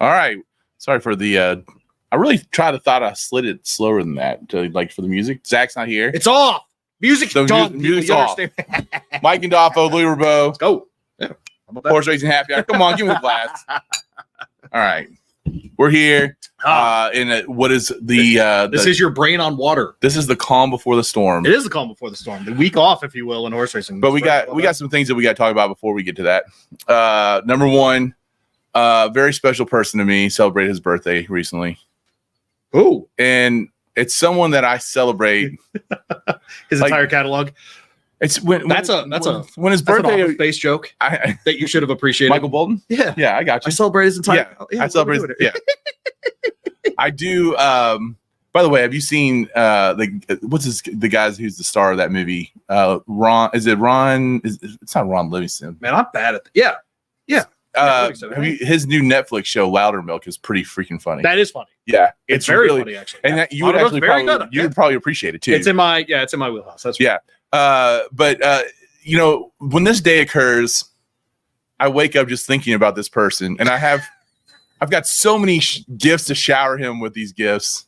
All right. Sorry for the. I really thought I slid it slower than that to like for the music. Zach's not here. It's off. Music's done. Music's off. Mike and Doffo, Louis Rabeau. Let's go. Yeah. Horse racing happy hour. Come on, give me the glass. All right. We're here. What is the this is your brain on water. This is the calm before the storm. It is the calm before the storm. The week off, if you will, in horse racing. But we got some things that we got to talk about before we get to that. Number one, very special person to me celebrated his birthday recently. Ooh. And it's someone that I celebrate his entire catalog. It's when his birthday Office Space joke that you should have appreciated. Michael Bolton? Yeah, I got you. I celebrate his entire. I celebrate. Yeah, I do. By the way, have you seen the guys who's the star of that movie? Ron? Is it Ron? It's not Ron Livingston. Man, I'm bad at that. Yeah. His new Netflix show, Loudermilk, is pretty freaking funny. That is funny. Yeah, it's very funny actually. And that you would actually probably appreciate it too. It's in my wheelhouse. That's right. But when this day occurs, I wake up just thinking about this person, and I've got so many gifts to shower him with these gifts,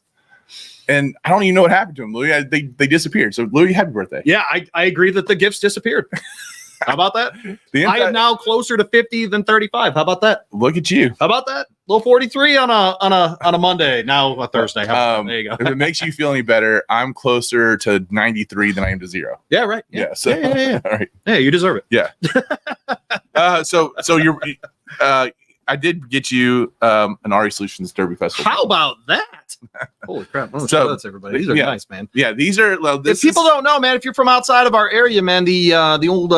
and I don't even know what happened to him, Louis. They disappeared. So, Louis, happy birthday! Yeah, I agree that the gifts disappeared. How about that? I am now closer to 50 than 35. How about that? Look at you. How about that? Little 43 on a Monday. Now a Thursday. There you go. If it makes you feel any better, I'm closer to 93 than I am to 0. Yeah, right. Yeah. So yeah. All right. Yeah, you deserve it. Yeah. So you're. I did get you an RE Solutions Derby Festival. How about that? Holy crap! So that's everybody. These are nice, man. Yeah, these are. If people don't know, man, if you're from outside of our area, man, the old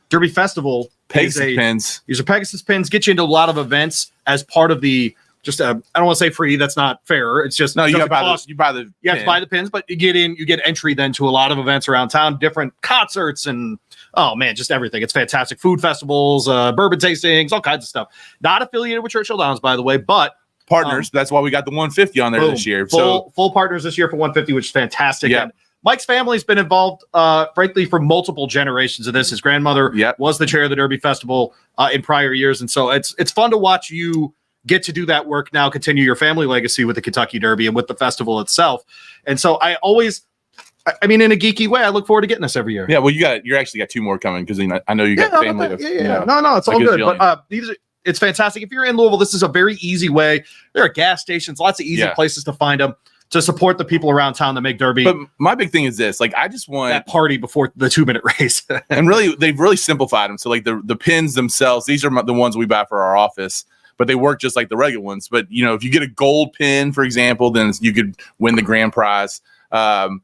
Derby Festival. Pegasus pins. These are Pegasus pins. Get you into a lot of events as part of the. Just I don't want to say free. That's not fair. It's just you have to buy the pins, but you get entry then to a lot of events around town, different concerts and just everything. It's fantastic. Food festivals, bourbon tastings, all kinds of stuff. Not affiliated with Churchill Downs, by the way, but partners. That's why we got the 150 on there this year. Full partners this year for 150, which is fantastic. Yeah. And Mike's family's been involved, frankly, for multiple generations of this. His grandmother was the chair of the Derby Festival in prior years, and so it's fun to watch you get to do that work now, continue your family legacy with the Kentucky Derby and with the festival itself. And so in a geeky way, I look forward to getting this every year. Yeah, well, you actually got 2 more coming because I know you got family. No, it's all good. But it's fantastic. If you're in Louisville, this is a very easy way. There are gas stations, lots of easy places to find them to support the people around town that make Derby. But my big thing is this: I just want that party before the 2-minute race. And really, they've really simplified them. So the pins themselves, these are the ones we buy for our office. But they work just like the regular ones. But, if you get a gold pin, for example, then you could win the grand prize. And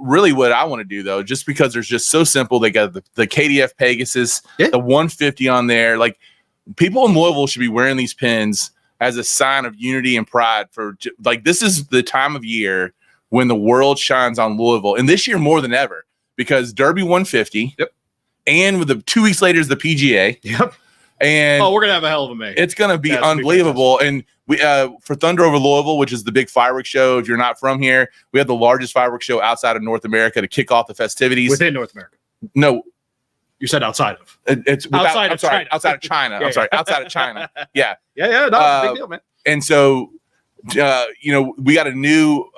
really what I want to do, though, just because they're just so simple, they got the KDF Pegasus, the 150 on there. Like, people in Louisville should be wearing these pins as a sign of unity and pride. This is the time of year when the world shines on Louisville. And this year more than ever, because Derby 150. Yep. And with the 2 weeks later is the PGA. Yep. And we're gonna have a hell of a May. It's gonna be unbelievable. And we for Thunder Over Louisville, which is the big fireworks show. If you're not from here, we have the largest fireworks show outside of North America to kick off the festivities. Within North America? No, you said outside of. It's outside of China. Outside of China. Outside of China. Yeah. Yeah. No, big deal, man. And so, we got a new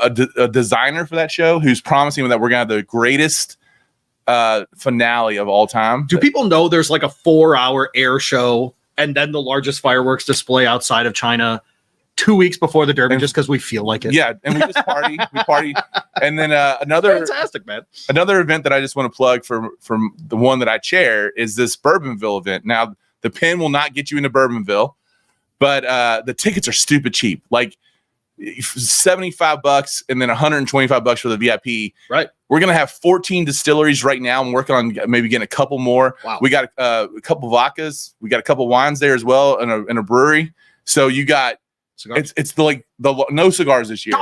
designer for that show who's promising that we're gonna have the greatest finale of all time. Do people know there's like a 4-hour air show and then the largest fireworks display outside of China 2 weeks before the Derby just because we feel like it? Yeah, and we just party. And then another fantastic, man. Another event that I just want to plug from the one that I chair is this Bourbonville event. Now, the pin will not get you into Bourbonville, but the tickets are stupid cheap. Like $75 and then $125 for the VIP. Right. We're going to have 14 distilleries right now. I'm working on maybe getting a couple more. Wow. We got a couple vodkas. We got a couple wines there as well in a brewery. So you got cigars? It's the no cigars this year.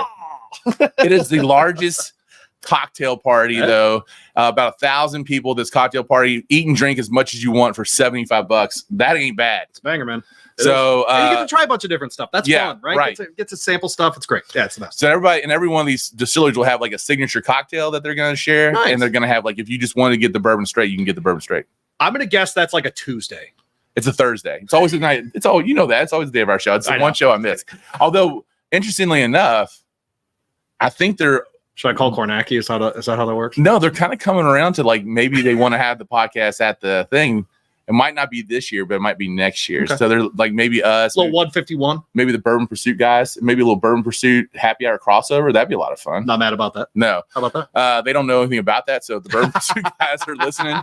It is the largest cocktail party though. About 1,000 people. This cocktail party, eat and drink as much as you want for $75. That ain't bad. It's a banger, man. So you get to try a bunch of different stuff. That's fun, right? Right. Get to sample stuff. It's great. Yeah, it's the best. So every one of these distilleries will have like a signature cocktail that they're going to share, and they're going to have like if you just want to get the bourbon straight, you can get the bourbon straight. I'm going to guess that's like a Tuesday. It's a Thursday. It's always a night. It's all that. It's always the day of our show. It's the one show I miss. Although, interestingly enough, I think they're. Should I call Kornacki? Is that how that works? No, they're kind of coming around to like maybe they want to have the podcast at the thing. It might not be this year, but it might be next year. Okay. So they're like maybe us. A little 151. Maybe the Bourbon Pursuit guys. Maybe a little Bourbon Pursuit happy hour crossover. That'd be a lot of fun. Not mad about that. No. How about that? They don't know anything about that. So if the Bourbon Pursuit guys are listening.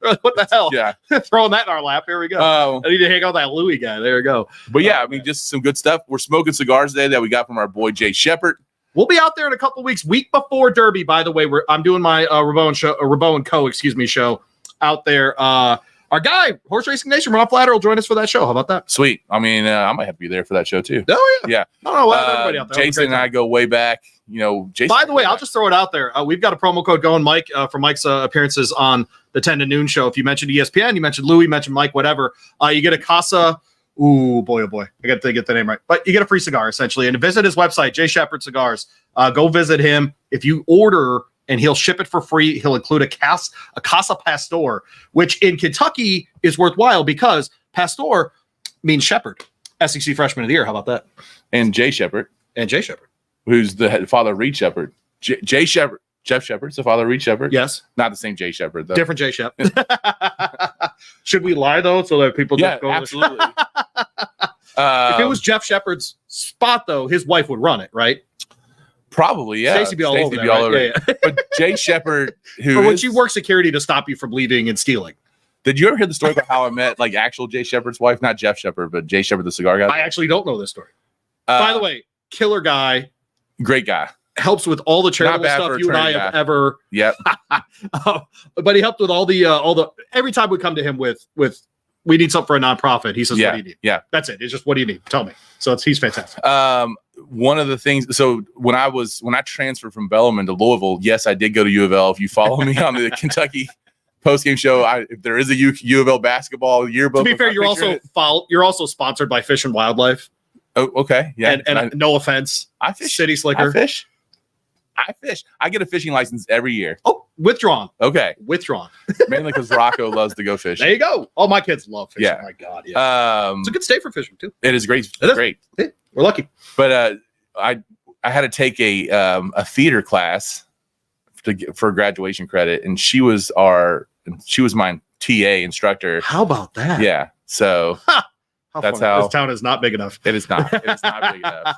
What the hell? Yeah. Throwing that in our lap. Here we go. I need to hang out with that Louis guy. There we go. But yeah, I mean, just some good stuff. We're smoking cigars today that we got from our boy Jay Shepard. We'll be out there in a couple of weeks, week before Derby. By the way, I'm doing my Rabo and Co. show out there. Our guy, Horse Racing Nation, Ron Flatter will join us for that show. How about that? Sweet. I mean, I might have to be there for that show too. Oh yeah, yeah. No, everybody out there. Jason and I go way back. Jason. By the way, I'll just throw it out there. We've got a promo code going, Mike, for Mike's appearances on the 10 to noon show. If you mentioned ESPN, you mentioned Louis, mentioned Mike, whatever, you get a Casa. Ooh, boy, oh boy. I got to get the name right. But you get a free cigar, essentially. And to visit his website, Jay Shepard Cigars, go visit him. If you order, and he'll ship it for free, he'll include a Casa Pastor, which in Kentucky is worthwhile because Pastor means shepherd. SEC Freshman of the Year. How about that? And Jay Shepard. Who's the father of Reed Shepard. Jay Shepard. Jeff Shepard's the father of Reed Shepard. Yes. Not the same Jay Shepard, though. Different Jay Shep. Should we lie, though, so that people don't go absolutely. If it was Jeff Shepard's spot, though, his wife would run it, right? Probably, yeah. Stacey be all over that, right? Yeah. But Jay Shepard, when she works security to stop you from leaving and stealing. Did you ever hear the story about how I met like actual Jay Shepard's wife? Not Jeff Shepard, but Jay Shepard, the cigar guy. I actually don't know this story. By the way, killer guy. Great guy. Helps with all the charitable stuff you and I have ever. Yep. But he helped with all the every time we come to him with we need something for a nonprofit. He says, "What do you need?" Yeah, that's it. It's just, what do you need? Tell me. So he's fantastic. One of the things. So when I transferred from Bellarmine to Louisville, yes, I did go to U of L. If you follow me on the Kentucky postgame show, if there is a U of L basketball yearbook. To be fair, you're also sponsored by Fish and Wildlife. Oh, okay, yeah. And no offense, I fish. City Slicker. I fish. I get a fishing license every year. Oh, withdrawn. Okay. Withdrawn. Mainly because Rocco loves to go fishing. There you go. Oh, my kids love fishing. Yeah. My God. Yeah. It's a good state for fishing, too. It is great. It is great. Yeah, we're lucky. But I had to take a theater class for graduation credit, and she was my TA instructor. How about that? Yeah. So that's funny. how this town is not big enough. It is not. It is not big enough.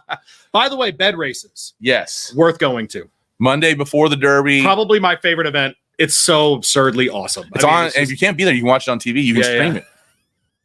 By the way, bed races. Yes. Worth going to. Monday before the Derby. Probably my favorite event. It's so absurdly awesome. It's on. And if you can't be there, you can watch it on TV. You can stream it.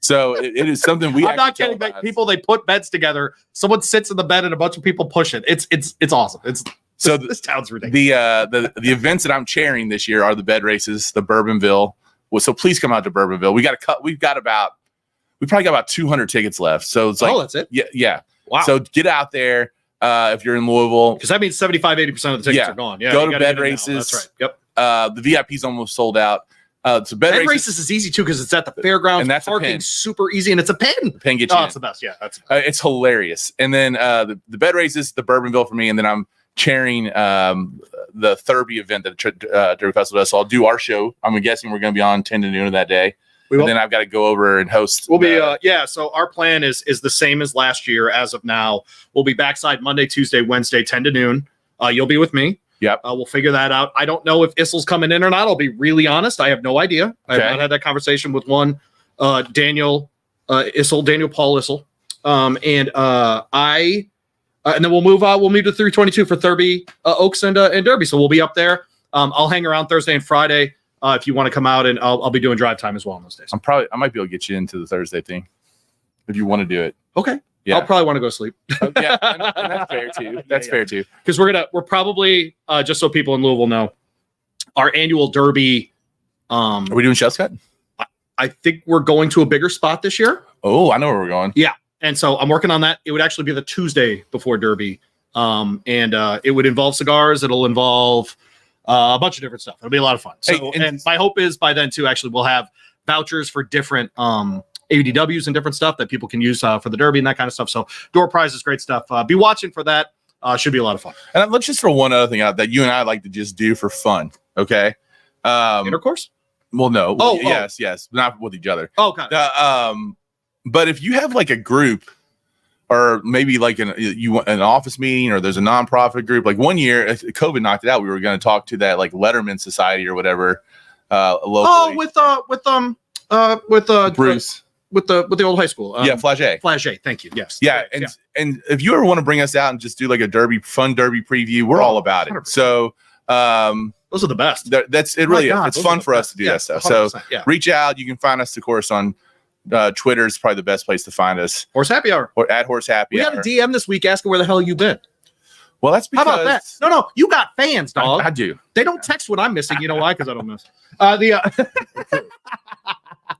So it is something we. I'm not kidding. People, they put beds together. Someone sits in the bed and a bunch of people push it. It's awesome. This town's ridiculous. The events that I'm chairing this year are the bed races, the Bourbonville. Well, so please come out to Bourbonville. We probably got about 200 tickets left. So it's like, oh, that's it. Yeah. Wow. So get out there if you're in Louisville, because that means 75-80% of the tickets are gone. Yeah. Go to bed races. That's right. Yep. The VIP's almost sold out. So bed races is easy too because it's at the fairgrounds. And that's parking super easy, and it's a pin. The pin gets you. Oh, it's the best. Yeah, that's it's hilarious. And then the bed races, the Bourbonville for me, and then I'm chairing the Thurby event that Derby Festival does. So I'll do our show. I'm guessing we're going to be on 10 to noon of that day. And then I've got to go over and host. We'll be So our plan is the same as last year. As of now, we'll be backside Monday, Tuesday, Wednesday, 10 to noon. You'll be with me. Yep. We'll figure that out. I don't know if Issel's coming in or not. I'll be really honest. I have no idea. I have not had that conversation with Daniel Paul Issel. And then we'll move on. We'll meet to 322 for Thurby, Oaks, and Derby. So we'll be up there. I'll hang around Thursday and Friday if you want to come out, and I'll be doing drive time as well on those days. I might be able to get you into the Thursday thing if you want to do it. Okay. Yeah. I'll probably want to go sleep. Yeah, and that's fair too. That's fair too. Because we're probably just so people in Louisville know, our annual Derby. Are we doing Shellscut? I think we're going to a bigger spot this year. Oh, I know where we're going. Yeah, and so I'm working on that. It would actually be the Tuesday before Derby, and it would involve cigars. It'll involve a bunch of different stuff. It'll be a lot of fun. So, and my hope is by then too, actually, we'll have vouchers for different ADWs and different stuff that people can use for the Derby and that kind of stuff. So door prizes, great stuff. Be watching for that. Should be a lot of fun. And let's just throw one other thing out that you and I like to just do for fun. Okay. Intercourse? Well, no. Oh, yes, not with each other. Oh, okay. But if you have like a group, or maybe like an office meeting, or there's a nonprofit group. Like one year, COVID knocked it out. We were going to talk to that like Letterman Society or whatever. Locally. Oh, with Bruce. With the old high school. Flagey. Thank you. Yes. Yeah. And if you ever want to bring us out and just do like a fun derby preview, we're all about it. 100%. So those are the best. It's fun for us to do that stuff. So reach out. You can find us, of course, on Twitter is probably the best place to find us. Horse Happy Hour. Or at Horse Happy Hour. We got a DM this week asking where the hell you been. Well, that's because... How about that? No, you got fans, dog. I do. They don't text when I'm missing. You know why? Because I don't miss.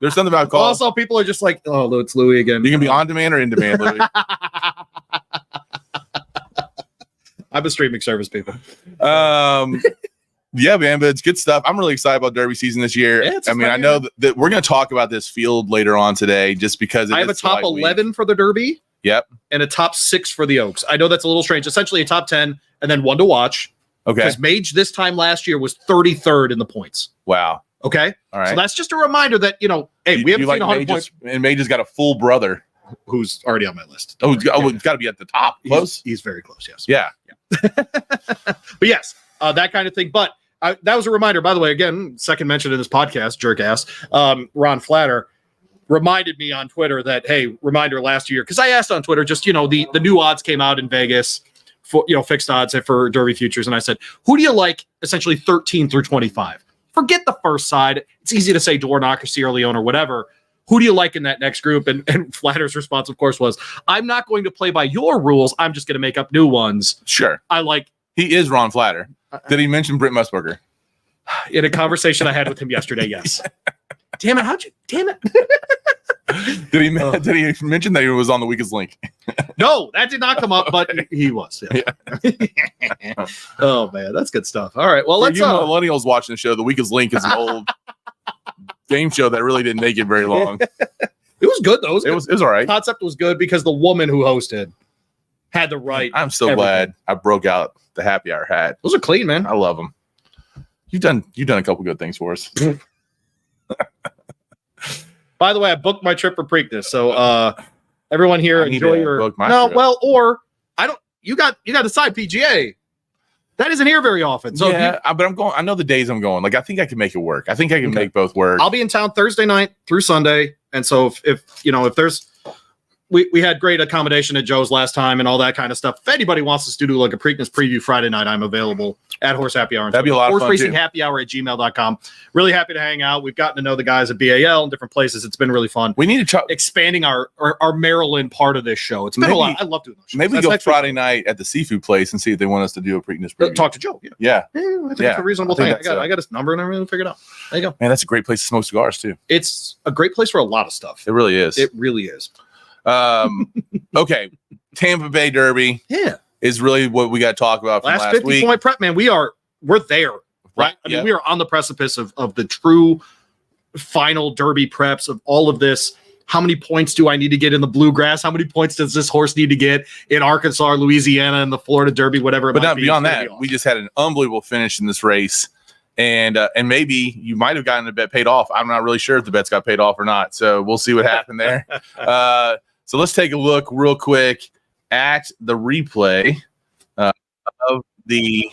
There's something about calls. Also, people are just like, oh, it's Louis again. You can be on demand or in demand, Louis. I'm a streaming service, people. Yeah, man, but it's good stuff. I'm really excited about Derby season this year. Yeah, I mean, I know that we're going to talk about this field later on today, just because I have a top 11 for the Derby. Yep. And a top 6 for the Oaks. I know that's a little strange. Essentially a top 10 and then one to watch. Okay. Because Mage this time last year was 33rd in the points. Wow. Okay. All right. So that's just a reminder that, hey, we haven't seen 100 points. And Mage has got a full brother who's already on my list. Oh, it's got to be at the top. Close. He's very close. Yes. Yeah. But yes, that kind of thing. But that was a reminder, by the way, again, second mention in this podcast, jerk ass, Ron Flatter reminded me on Twitter that, hey, reminder last year, because I asked on Twitter, just, the new odds came out in Vegas for, fixed odds for Derby futures. And I said, who do you like essentially 13 through 25? Forget the first side. It's easy to say door knocker, Sierra Leone or whatever. Who do you like in that next group? And Flatter's response, of course, was, I'm not going to play by your rules. I'm just going to make up new ones. Sure. He is Ron Flatter. Did he mention Britt Musburger? In a conversation I had with him yesterday, yes. Damn it. Damn it. Did he mention that he was on the weakest link? No, that did not come up, but he was. Yeah. Oh, man, that's good stuff. All right, well, let's... millennials watching the show, the weakest link is an old game show that really didn't make it very long. It was good, though. It was all right. The concept was good because the woman who hosted had the right... I'm so glad I broke out the happy hour hat. Those are clean, man. I love them. You've done a couple good things for us. By the way, I booked my trip for Preakness, so everyone here enjoy your trip. Or I don't. You got the side PGA. That isn't here very often. So yeah, but I'm going. I know the days I'm going. Like I think I can make it work. I think I can make both work. I'll be in town Thursday night through Sunday, and so if there's. We had great accommodation at Joe's last time and all that kind of stuff. If anybody wants us to do like a Preakness preview Friday night, I'm available at Horse Happy Hour. That'd be a lot of fun. Horse Racing Happy Hour at gmail.com. Really happy to hang out. We've gotten to know the guys at BAL in different places. It's been really fun. We need to expanding our Maryland part of this show. It's been a lot. I love doing those shows. Maybe we go Friday night at the seafood place and see if they want us to do a Preakness preview. Talk to Joe. Yeah. I think it's a reasonable thing. I got his number and everything figured out. There you go. Man, that's a great place to smoke cigars too. It's a great place for a lot of stuff. It really is. It really is. Okay, Tampa Bay Derby is really what we got to talk about from last 50 week. Point prep, man, we're there, right? I mean, we are on the precipice of the true final Derby preps of all of this. How many points do I need to get in the Bluegrass? How many points does this horse need to get in Arkansas, or Louisiana, and the Florida Derby, whatever? But not beyond that, we just had an unbelievable finish in this race. And maybe you might have gotten a bet paid off. I'm not really sure if the bets got paid off or not. So we'll see what happened there. So let's take a look real quick at the replay of the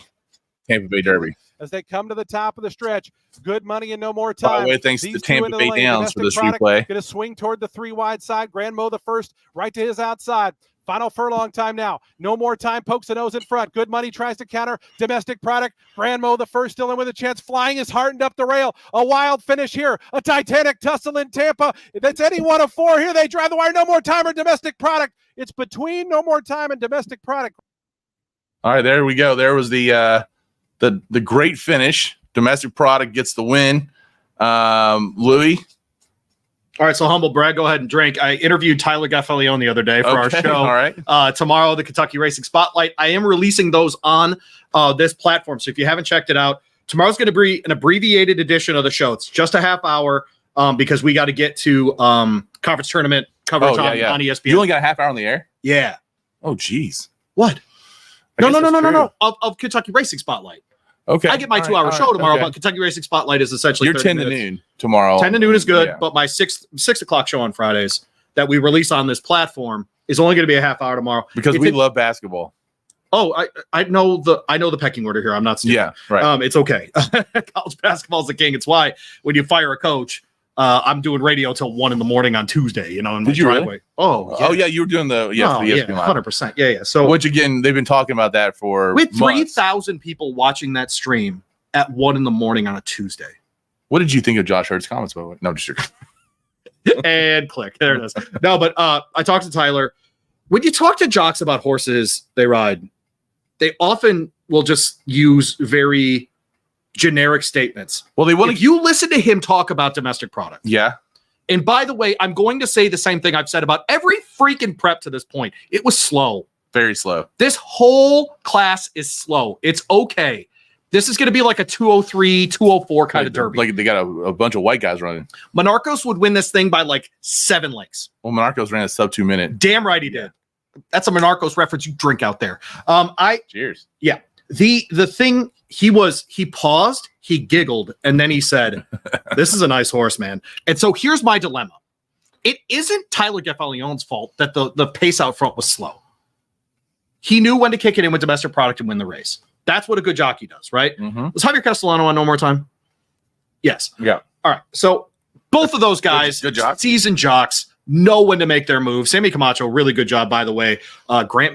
Tampa Bay Derby. As they come to the top of the stretch, good money and no more time. By the way, thanks to the Tampa Bay Downs for this replay. Going to swing toward the 3 wide side. Grand Mo the first, right to his outside. Final furlong time now. No more time. Pokes the nose in front. Good money tries to counter. Domestic Product. Grand Mo the first still in with a chance. Flying is hardened up the rail. A wild finish here. A Titanic tussle in Tampa. If it's any one of 4 here, they drive the wire. No more time or Domestic Product. It's between No More Time and Domestic Product. All right, there we go. There was the great finish. Domestic Product gets the win. Louis. All right, so humble brag, go ahead and drink. I interviewed Tyler Gaffalione the other day for our show. All right. Tomorrow, the Kentucky Racing Spotlight. I am releasing those on this platform. So if you haven't checked it out, tomorrow's going to be an abbreviated edition of the show. It's just a half hour because we got to get to conference tournament coverage on ESPN. You only got a half hour on the air? Yeah. Oh, geez. What? No. Of Kentucky Racing Spotlight. Okay. I get my 2-hour show tomorrow, but Kentucky Racing Spotlight is essentially you're 10 minutes. to noon tomorrow. 10 to noon is good, but my 6 o'clock show on Fridays that we release on this platform is only going to be a half hour tomorrow because we love basketball. Oh, I know the pecking order here. I'm not stupid. Yeah, right. It's okay. College basketball is the king. It's why when you fire a coach, I'm doing radio till 1 a.m. on Tuesday. You know, in my driveway. Really? Oh, yeah. You were doing the the ESPN 100%. Yeah. So, which again, they've been talking about that for we had 3,000 people watching that stream at 1 a.m. on a Tuesday. What did you think of Josh Hurd's comments? By the way, no, just joking. And click. There it is. No, but I talked to Tyler. When you talk to jocks about horses they ride, they often will just use very generic statements. Well, they want if you listen to him talk about domestic product. Yeah. And by the way, I'm going to say the same thing I've said about every freaking prep to this point. It was slow. Very slow. This whole class is slow. It's okay. This is going to be like a 203, 204 kind of derby. Like they got a bunch of white guys running. Monarcos would win this thing by like 7 lengths. Well, Monarcos ran a sub 2 minute. Damn right he did. That's a Monarcos reference you drink out there. Cheers. Yeah. The thing he paused, he giggled, and then he said, "This is a nice horse, man." And so here's my dilemma. It isn't Tyler Gaffalione's fault that the pace out front was slow. He knew when to kick it in with domestic product and win the race. That's what a good jockey does, right? Mm-hmm. Let's have your Castellano on one more time. Yes. Yeah. All right. So both of those guys, good jock. Seasoned jocks, know when to make their move. Sammy Camacho, really good job, by the way. Grant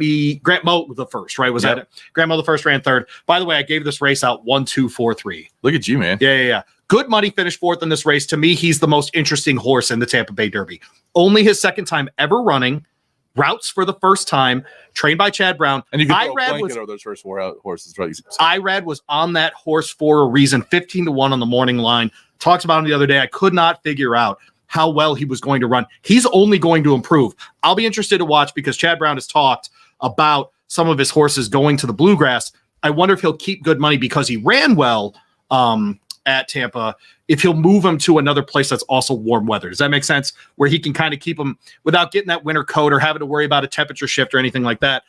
Moe the first, right? Was that it? Grant Moe the first ran third. By the way, I gave this race out 1, 2, 4, 3. Look at you, man. Yeah. Good money, finished fourth in this race. To me, he's the most interesting horse in the Tampa Bay Derby. Only his second time ever running. Routes for the first time, trained by Chad Brown. And you can throw a blanket over those first 4 horses. Right? Irad was on that horse for a reason, 15-1 on the morning line. Talked about him the other day. I could not figure out how well he was going to run. He's only going to improve. I'll be interested to watch because Chad Brown has talked about some of his horses going to the Bluegrass. I wonder if he'll keep good money because he ran well at Tampa, if he'll move him to another place that's also warm weather. Does that make sense? Where he can kind of keep him without getting that winter coat or having to worry about a temperature shift or anything like that.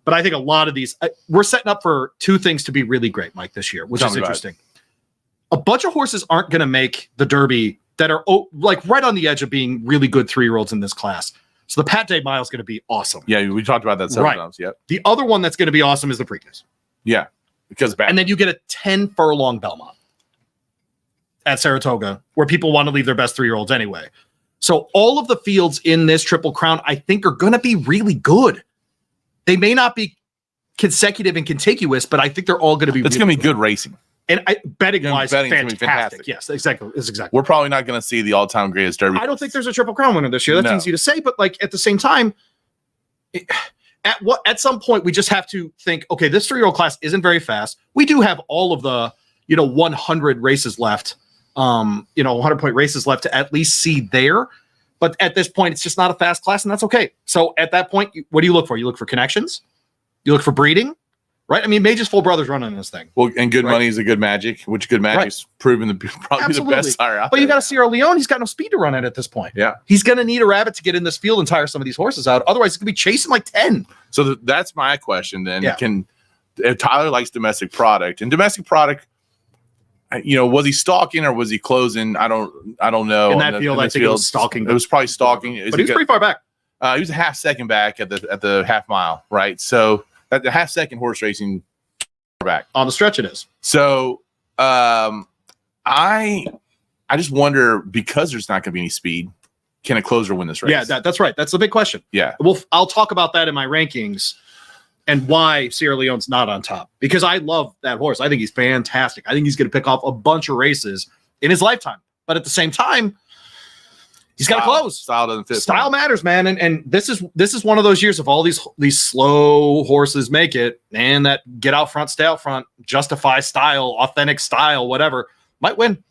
But I think a lot of these, we're setting up for 2 things to be really great, Mike, this year, which is interesting. A bunch of horses aren't going to make the Derby that are like right on the edge of being really good 3-year-olds in this class. So the Pat Day Mile is going to be awesome. Yeah, we talked about that several times. Yep. The other one that's going to be awesome is the Preakness. Yeah, because and then you get a 10 furlong Belmont at Saratoga, where people want to leave their best 3-year-olds anyway. So all of the fields in this Triple Crown, I think, are going to be really good. They may not be consecutive and contiguous, but I think they're all going to be. It's going to be good racing. And betting-wise, fantastic. Fantastic. Yes, exactly. It's exactly. We're probably not going to see the all-time greatest Derby. I don't think there's a Triple Crown winner this year. That's easy to say, but like at the same time, at some point we just have to think, okay, this 3-year-old class isn't very fast. We do have all of the 100 races left, 100-point races left to at least see there. But at this point, it's just not a fast class, and that's okay. So at that point, what do you look for? You look for connections. You look for breeding. Right? I mean, Mage's full brother's running this thing. Well, and Good Money is a good magic, which Good Magic's proven to be probably the best sire out there. But you got to Sierra Leone. He's got no speed to run at this point. Yeah. He's going to need a rabbit to get in this field and tire some of these horses out. Otherwise, he's going to be chasing like 10. So that's my question then. Yeah. If Tyler likes domestic product, and domestic product, was he stalking or was he closing? I don't know. In that field, I think it was stalking. It was probably stalking. But he was pretty far back. He was a half second back at the half mile, right? So at the half second horse racing back on the stretch, it is. So I just wonder, because there's not going to be any speed, can a closer win this race? Yeah, that's right. That's the big question. Yeah. Well, I'll talk about that in my rankings and why Sierra Leone's not on top, because I love that horse. I think he's fantastic. I think he's going to pick off a bunch of races in his lifetime. But at the same time, he's got to close. Style doesn't fit. Style matters, man. And this is one of those years of all these slow horses make it, and that get out front, stay out front, justify style, authentic style, whatever, might win.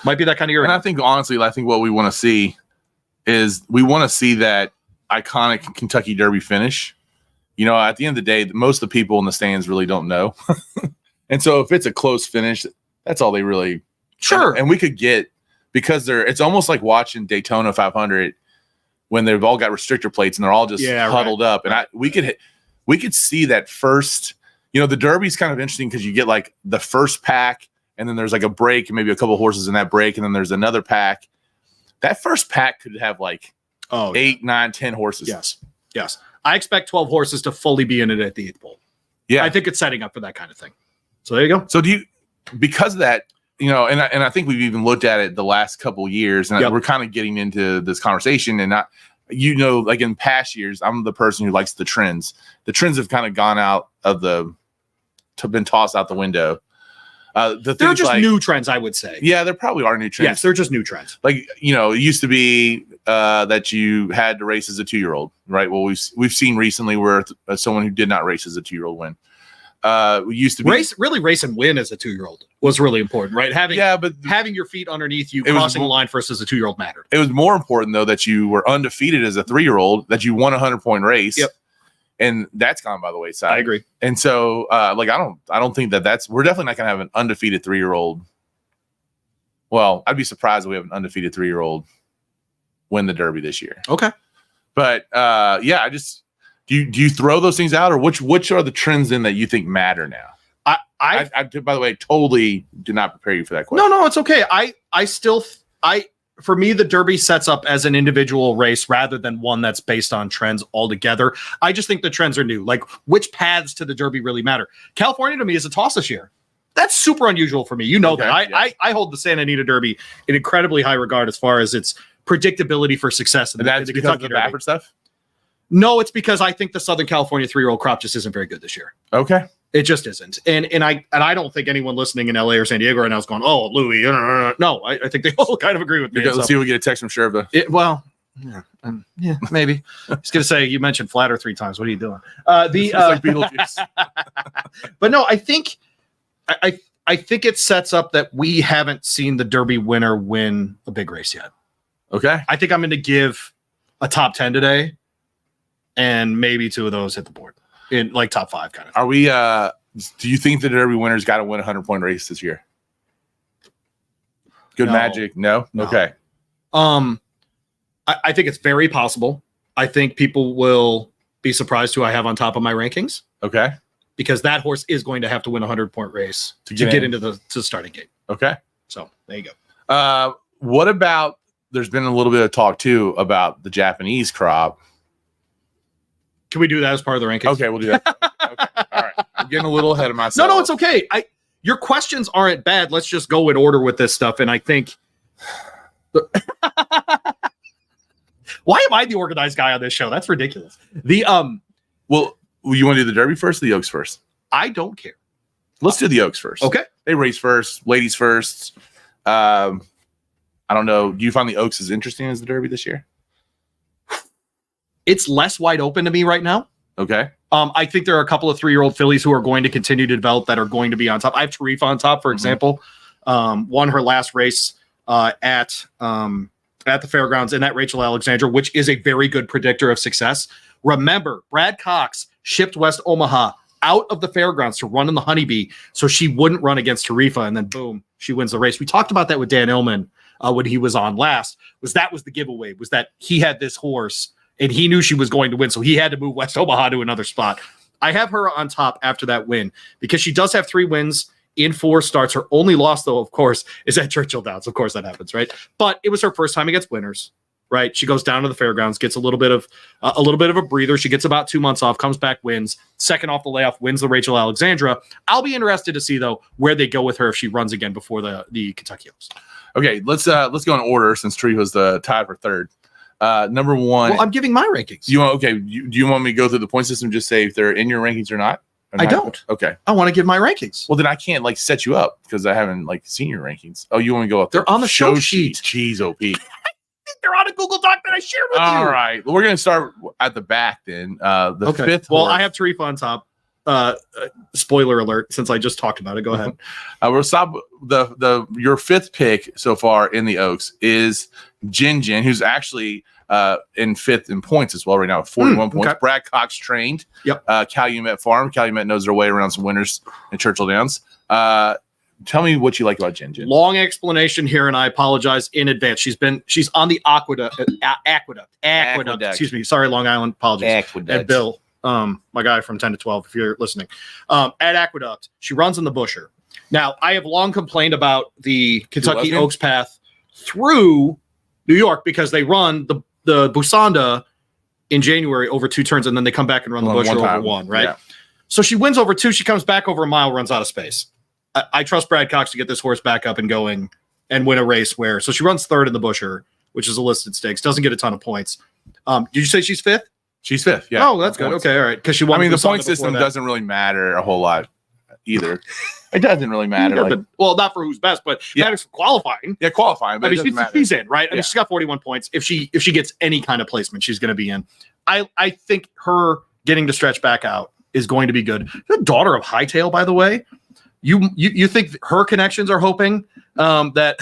Might be that kind of year. And I think, honestly, what we want to see is that iconic Kentucky Derby finish. At the end of the day, most of the people in the stands really don't know. And so if it's a close finish, that's all they really. Sure. And we could get, because it's almost like watching Daytona 500 when they've all got restrictor plates and they're all just huddled up. And we could see that first, the Derby's kind of interesting because you get like the first pack, and then there's like a break, and maybe a couple of horses in that break, and then there's another pack. That first pack could have like 8, 9, 10 horses. Yes. I expect 12 horses to fully be in it at the 8th bowl. Yeah. I think it's setting up for that kind of thing. So there you go. So because of that, and I think we've even looked at it the last couple of years, and we're kind of getting into this conversation, and not, like in past years, I'm the person who likes the trends. The trends have kind of gone out of been tossed out the window. They're just new trends, I would say. Yeah, there probably are new trends. Yes, they're just new trends. Like, it used to be that you had to race as a 2-year-old, right? Well, we've seen recently where someone who did not race as a 2-year-old win. We used to race and win as a 2-year-old was really important, right? Having your feet underneath you, crossing the line first as a 2-year-old mattered. It was more important though that you were undefeated as a 3-year-old, that you won a 100-point race. Yep. And that's gone by the wayside. I agree. And so, I don't think we're definitely not going to have an undefeated 3-year-old. Well, I'd be surprised if we have an undefeated 3-year-old win the Derby this year. Okay. But I just do you throw those things out, or which are the trends in that you think matter now? I by the way, totally did not prepare you for that question. No, it's okay. For me, the Derby sets up as an individual race rather than one that's based on trends altogether. I just think the trends are new. Like, which paths to the Derby really matter? California to me is a toss this year. That's super unusual for me. You know that. I hold the Santa Anita Derby in incredibly high regard as far as its predictability for success. And that's because of the Baffert stuff? No, it's because I think the Southern California 3-year-old crop just isn't very good this year. Okay. It just isn't. And I don't think anyone listening in LA or San Diego right now is going, oh, Louis. No, I think they all kind of agree with me. Let's see if we get a text from Sheriff. Maybe. He's going to say, you mentioned Flatter 3 times. What are you doing? Like Beetlejuice. But no, I think it sets up that we haven't seen the Derby winner win a big race yet. Okay. I think I'm going to give a top 10 today, and maybe 2 of those hit the board. In like top 5 kind of thing. Are we do you think the Derby winner's got to win a 100-point race this year? Good magic? No. Okay. I think it's very possible. I think people will be surprised who I have on top of my rankings. Okay. Because that horse is going to have to win a 100-point race to get into the starting gate. Okay. So there you go. What about, there's been a little bit of talk too about the Japanese crop. Can we do that as part of the rankings? Okay, we'll do that. Okay. All right. I'm getting a little ahead of myself. No, it's okay. Your questions aren't bad. Let's just go in order with this stuff. And I think why am I the organized guy on this show? That's ridiculous. Well, you want to do the Derby first or the Oaks first? I don't care. Let's do the Oaks first. Okay. They race first, ladies first. I don't know. Do you find the Oaks as interesting as the Derby this year? It's less wide open to me right now. Okay. I think there are a couple of 3-year-old fillies who are going to continue to develop that are going to be on top. I have Tarifa on top, for example. Won her last race at the fairgrounds in that Rachel Alexandra, which is a very good predictor of success. Remember, Brad Cox shipped West Omaha out of the fairgrounds to run in the Honeybee so she wouldn't run against Tarifa, and then boom, she wins the race. We talked about that with Dan Illman when he was on last. That was the giveaway, was that he had this horse and he knew she was going to win, so he had to move West Omaha to another spot. I have her on top after that win because she does have 3 wins in 4 starts. Her only loss, though, of course, is at Churchill Downs. Of course, that happens, right? But it was her first time against winners, right? She goes down to the fairgrounds, gets a little bit of a breather. She gets about 2 months off, comes back, wins. Second off the layoff, wins the Rachel Alexandra. I'll be interested to see though where they go with her if she runs again before the Kentucky Oaks. Okay, let's go in order since Tree was the tied for third. Number 1. Well, I'm giving my rankings. Do you want me to go through the point system? Just say if they're in your rankings or not? I don't. Okay. I want to give my rankings. Well, then I can't set you up because I haven't seen your rankings. Oh, you want to go up? They're on the show sheet. Jeez, OP. They're on a Google Doc that I shared with you. All right. Well, we're going to start at the back then. The fifth. Well, I have Tarifa on top. Spoiler alert, since I just talked about it. Go ahead. We'll stop. Your 5th pick so far in the Oaks is Jin Jin, who's actually in 5th in points as well right now, 41 points. Okay. Brad Cox trained. Yep. Calumet Farm. Calumet knows their way around some winners in Churchill Downs. Tell me what you like about Jin Jin. Long explanation here, and I apologize in advance. She's on the aqueduct. Excuse me. Sorry, Long Island. Apologies. Aqueduct. And Bill, my guy from 10 to 12, if you're listening, at Aqueduct. She runs in the Busher. Now, I have long complained about the Kentucky Oaks path through New York because they run the Busanda in January over 2 turns, and then they come back and run the Busher over 1, right? Yeah. So she wins over 2. She comes back over a mile, runs out of space. I trust Brad Cox to get this horse back up and going and win a race so she runs 3rd in the Busher, which is a listed stakes, doesn't get a ton of points. Did you say she's 5th? She's 5th, yeah. Oh, that's good. Okay, all right. Because she won. The point system doesn't really matter a whole lot either. It doesn't really matter. Not for who's best, but it matters for qualifying. Yeah, qualifying. But she's in, right? I mean, she's got 41 points. If she gets any kind of placement, she's going to be in. I think her getting to stretch back out is going to be good. The daughter of Hightail, by the way. You think her connections are hoping that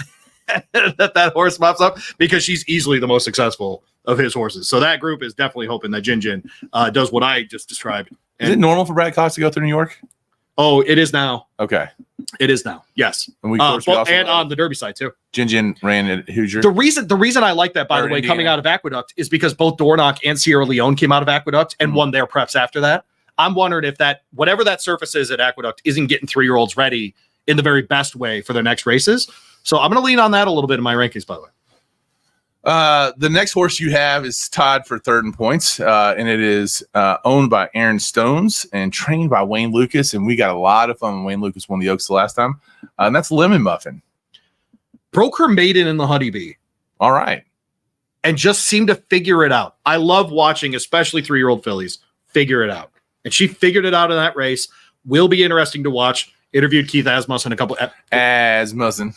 that horse mops up because she's easily the most successful of his horses. So that group is definitely hoping that Jin does what I just described. Is it normal for Brad Cox to go through New York? Oh, it is now. Okay. It is now. Yes. And on the Derby side too. Jin ran at Hoosier. The reason I like that, by the way, coming out of Aqueduct is because both Dornoch and Sierra Leone came out of Aqueduct and won their preps after that. I'm wondering if whatever that surface is at Aqueduct isn't getting 3-year-olds ready in the very best way for their next races. So I'm going to lean on that a little bit in my rankings, by the way. The next horse you have is tied for 3rd in points, and it is owned by Aaron Stones and trained by Wayne Lucas. And we got a lot of fun when Wayne Lucas won the Oaks the last time. And that's Lemon Muffin. Broke her maiden in the Honeybee. All right. And just seemed to figure it out. I love watching, especially 3-year-old fillies, figure it out. And she figured it out in that race. Will be interesting to watch. Interviewed Keith Asmussen a couple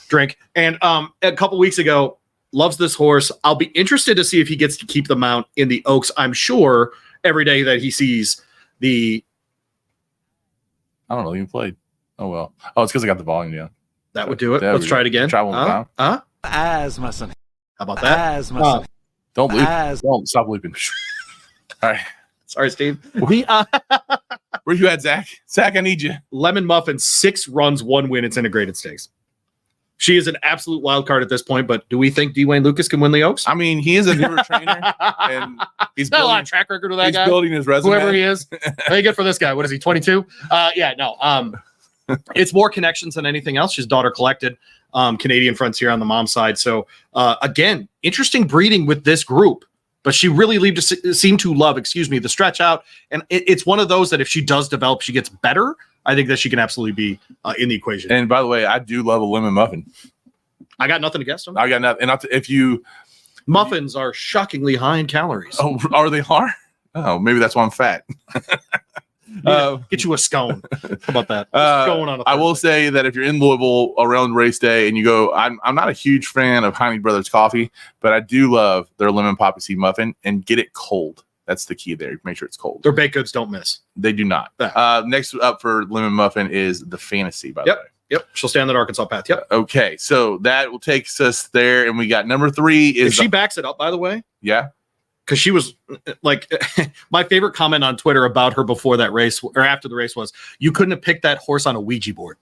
drink. And a couple weeks ago, loves this horse. I'll be interested to see if he gets to keep the mount in the Oaks. I'm sure every day that he sees I don't know, even played. Oh, well. Oh, it's because I got the volume down. That would do it. Let's try it again. Try one more time. Asmussen. How about that? Asmussen. Don't loop. Don't stop looping. All right. Sorry, Steve. Where you at, Zach? Zach, I need you. Lemon Muffin, 6 runs, 1 win. It's integrated stakes. She is an absolute wild card at this point, but do we think Wayne Lucas can win the Oaks? I mean, he is a newer trainer, and he's got a lot of track record with that guy. He's building his resume. Whoever he is. Very good for this guy. What is he, 22? It's more connections than anything else. She's daughter collected, Canadian Frontier on the mom's side. So, again, interesting breeding with this group. But she really seemed to love, the stretch out. And it's one of those that if she does develop, she gets better. I think that she can absolutely be in the equation. And by the way, I do love a lemon muffin. I got nothing against them. I got nothing. And muffins are shockingly high in calories. Oh, are they hard? Oh, maybe that's why I'm fat. Get you a scone. How about that? I will say that if you're in Louisville around race day and you go, I'm not a huge fan of Heine Brothers coffee, but I do love their lemon poppy seed muffin, and get it cold. That's the key there. Make sure it's cold. Their baked goods don't miss. They do not. Next up for lemon muffin is the Fantasy, by the way. Yep. She'll stay on that Arkansas path. Yep. Okay. So that will take us there. And we got number 3 is. If she backs it up, by the way. Yeah. Because she was like, my favorite comment on Twitter about her before that race or after the race was, you couldn't have picked that horse on a Ouija board.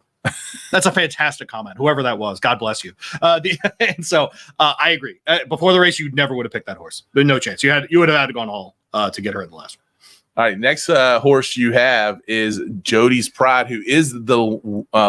That's a fantastic comment. Whoever that was, God bless you. And so I agree. Before the race, you never would have picked that horse. There's no chance. You would have had to gone all to get her in the last one. All right. Next horse you have is Jody's Pride, who is the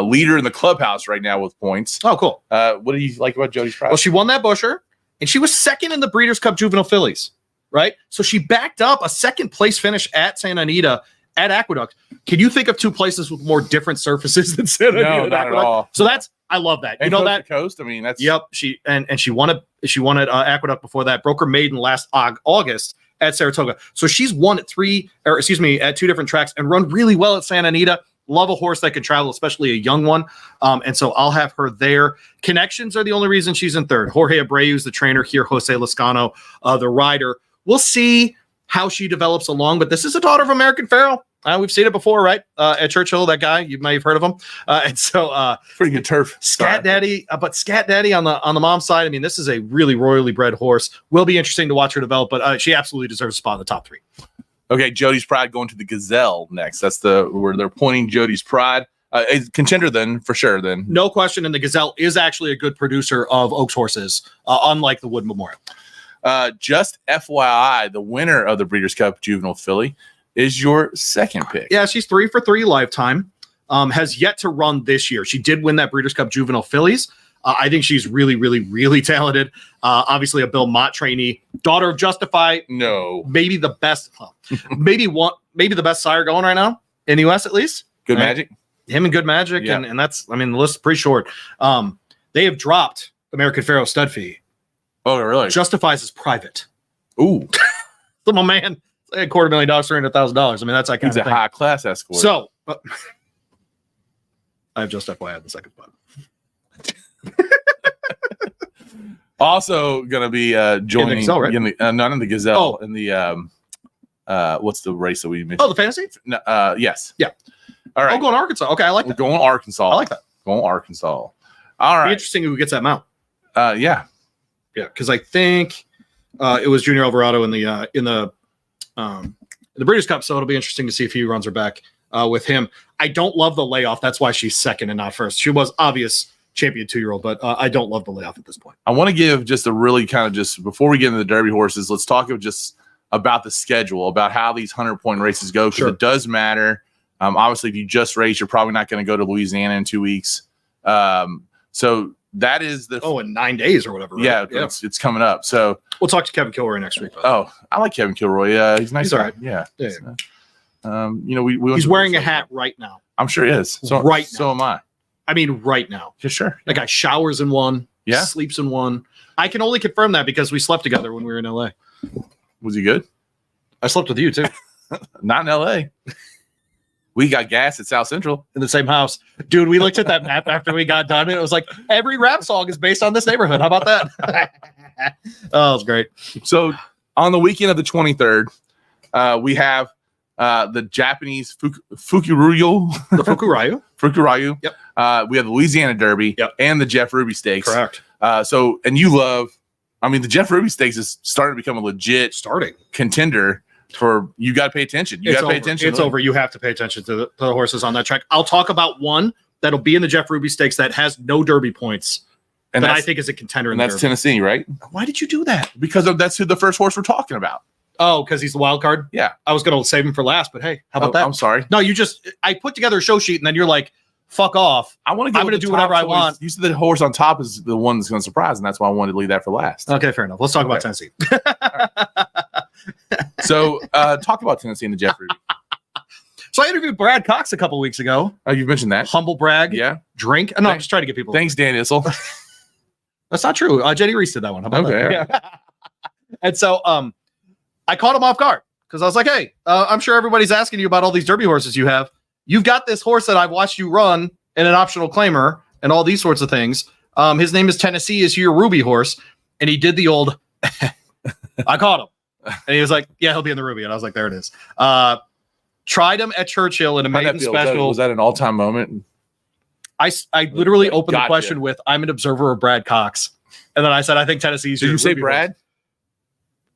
leader in the clubhouse right now with points. Oh, cool. What do you like about Jody's Pride? Well, she won that Busher, and she was 2nd in the Breeders' Cup Juvenile Fillies. Right? So she backed up a 2nd place finish at Santa Anita at Aqueduct. Can you think of 2 places with more different surfaces than Santa Anita? No, not at all. So I love that. And you know that coast. I mean, that's She won at Aqueduct before that. Broke her maiden last August at Saratoga. So she's won at 2 different tracks and run really well at Santa Anita. Love a horse that can travel, especially a young one. And so I'll have her there. Connections are the only reason she's in 3rd. Jorge Abreu's the trainer here. Jose Lascano, the rider. We'll see how she develops along, but this is a daughter of American Pharoah. We've seen it before, right? At Churchill, that guy, you might have heard of him. And so pretty good turf. Scat Daddy, but Scat Daddy on the mom's side. I mean, this is a really royally bred horse. Will be interesting to watch her develop, but she absolutely deserves a spot in the top 3. Okay, Jody's Pride going to the Gazelle next. That's where they're pointing Jody's Pride. Contender then, for sure then. No question, and the Gazelle is actually a good producer of Oaks horses, unlike the Wood Memorial. Just FYI, the winner of the Breeders' Cup Juvenile Filly is your second pick. Yeah, she's 3 for 3 lifetime. Has yet to run this year. She did win that Breeders' Cup Juvenile Fillies. I think she's really, really, really talented. Obviously, a Bill Mott trainee, daughter of Justify. No, maybe the best, maybe the best sire going right now in the U.S. at least. Good Magic, him and Good Magic, yeah. and that's. I mean, the list is pretty short. They have dropped American Pharoah stud fee. Oh, really? Justifies as private. Ooh, so my man, $250,000, $300,000. I mean, that's that kind he's of a thing. high class escort. So, I have just FYI the second spot. Also going to be joining in the Gazelle, right? Not in the Gazelle. In the what's the race that we mentioned? Oh, the fantasy? No, yes. Yeah. All right. Oh, going Arkansas. Okay, I like We're that. going Arkansas. I like that. Going Arkansas. All Be right. interesting who gets that mount. Yeah. Yeah, because I think it was Junior Alvarado in the Breeders' Cup, so it'll be interesting to see if he runs her back with him. I don't love the layoff. That's why she's second and not first. She was obvious champion 2-year-old, but I don't love the layoff at this point. I want to give just a really kind of just before we get into the Derby horses, let's talk about the schedule, about how these 100-point races go, because it does matter. Obviously, if you just race, you're probably not going to go to Louisiana in 2 weeks. So that is in 9 days or whatever. Right? Yeah, it's coming up. So we'll talk to Kevin Kilroy next week. Oh, I like Kevin Kilroy. He's nice. He's all right. Yeah. Yeah. He's wearing a hat right now. I'm sure he is. So right now. So am I. I mean, right now. Yeah, sure. That guy showers in one. Yeah. Sleeps in one. I can only confirm that because we slept together when we were in LA. Was he good? I slept with you too. Not in LA. We got gas at South Central in the same house. Dude, we looked at that map after we got done and it was like every rap song is based on this neighborhood. How about that? Oh, it was great. So on the weekend of the 23rd, we have the Japanese Fukuryu. The Fukuryu. Fukuryu. Yep. We have the Louisiana Derby and the Jeff Ruby Stakes. Correct. And you love, I mean, the Jeff Ruby Stakes is starting to become a legit contender for, you got to pay attention. You got to pay attention. It's over. You have to pay attention to the horses on that track. I'll talk about one that'll be in the Jeff Ruby Stakes that has no Derby points. And that I think is a contender. And that's Derby. Tennessee, right? Why did you do that? Because that's who the first horse we're talking about. Oh, because he's the wild card? Yeah. I was going to save him for last, but hey, how about that? I'm sorry. No, I put together a show sheet and then you're like, fuck off. I'm going to do whatever I want. You said the horse on top is the one that's going to surprise, and that's why I wanted to leave that for last. Okay, fair enough. Let's talk about Tennessee. So talk about Tennessee and the Jeff Ruby. So I interviewed Brad Cox a couple weeks ago. Oh, you've mentioned that. Humble brag. Yeah. Drink. No, I'm just trying to get people. Thanks, Dan Issel. That's not true. Jenny Reese did that one. How about that? Yeah. And so I caught him off guard because I was like, hey, I'm sure everybody's asking you about all these Derby horses you have. You've got this horse that I've watched you run in an optional claimer and all these sorts of things. His name is Tennessee. Is your Ruby horse? And he did the old, I caught him. And he was like, yeah, he'll be in the Ruby. And I was like, there it is. Tried him at Churchill in a maiden special. Was that an all-time moment? I literally opened the question with, I'm an observer of Brad Cox. And then I said, I think Tennessee's. Did you say Brad?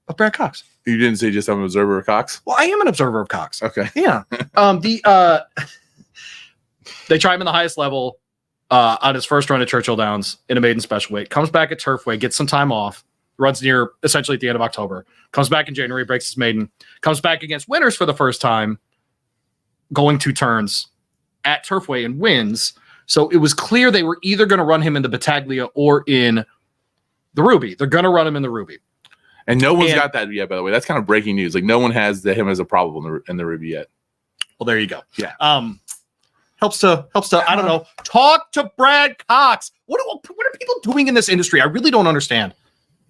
Of Brad Cox. You didn't say just I'm an observer of Cox? Well, I am an observer of Cox. Okay. Yeah. They try him in the highest level on his first run at Churchill Downs in a maiden special weight. Comes back at Turfway, gets some time off, runs near essentially at the end of October. Comes back in January, breaks his maiden. Comes back against winners for the first time, going 2 turns at Turfway and wins. So it was clear they were either going to run him in the Battaglia or in the Ruby. They're going to run him in the Ruby. And no one's got that yet, by the way. That's kind of breaking news. Like, no one has him as a problem in the Ruby yet. Well, there you go. Yeah. Helps to I don't know. Talk to Brad Cox. What are people doing in this industry? I really don't understand.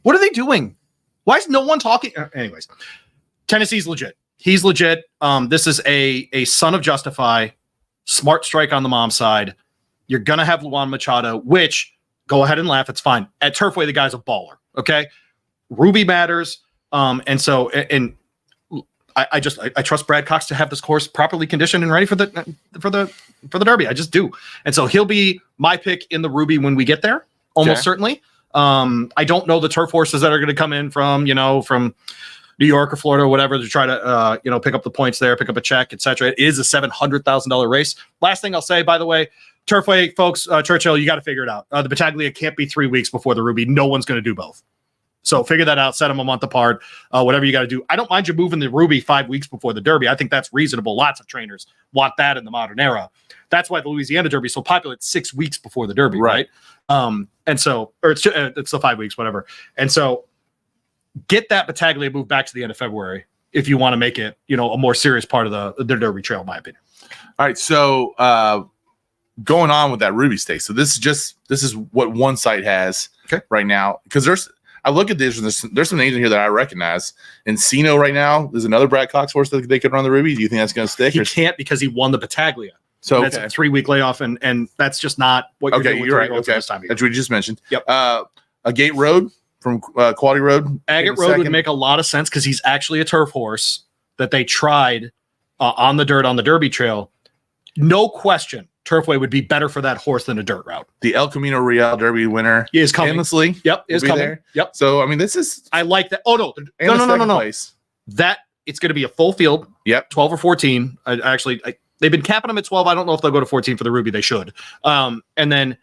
What are they doing? Why is no one talking? Anyways, Tennessee's legit. He's legit. This is a son of Justify. Smart strike on the mom's side. You're gonna have Luan Machado, which go ahead and laugh. It's fine. At Turfway, the guy's a baller. Okay. Ruby matters. I trust Brad Cox to have this course properly conditioned and ready for the Derby. I just do. And so he'll be my pick in the Ruby when we get there, almost certainly. I don't know the turf horses that are going to come in from New York or Florida or whatever to try to pick up the points there, pick up a check, etc. It is a $700,000 race. Last thing I'll say, by the way, Turfway folks, Churchill, you got to figure it out. The Battaglia can't be 3 weeks before the Ruby. No one's going to do both. So figure that out. Set them a month apart. Whatever you got to do. I don't mind you moving the Ruby 5 weeks before the Derby. I think that's reasonable. Lots of trainers want that in the modern era. That's why the Louisiana Derby is so popular. It's 6 weeks before the Derby, right? And so, or it's the 5 weeks, whatever. And so, get that Battaglia moved back to the end of February if you want to make it, a more serious part of the Derby Trail, in my opinion. All right, so going on with that Ruby Stakes. So this is what one site has right now, because I look at this, and there's some names in here that I recognize. Encino right now, there's another Brad Cox horse that they could run the Ruby. Do you think that's going to stick? He can't because he won the Battaglia. So that's a 3 week layoff, and that's just not what you're doing. You're right. Okay, this time that's what you just mentioned. Yep. A Gate Road from Quality Road. Agate Road would make a lot of sense because he's actually a turf horse that they tried on the dirt on the Derby Trail. No question, Turfway would be better for that horse than a dirt route. The El Camino Real Derby winner is coming. Endlessly. Yep, is coming. There. Yep. So I mean, this is. I like that. Oh no, no. Place. That it's going to be a full field. Yep. 12 or 14. They've been capping them at 12. I don't know if they'll go to 14 for the Ruby. They should. And then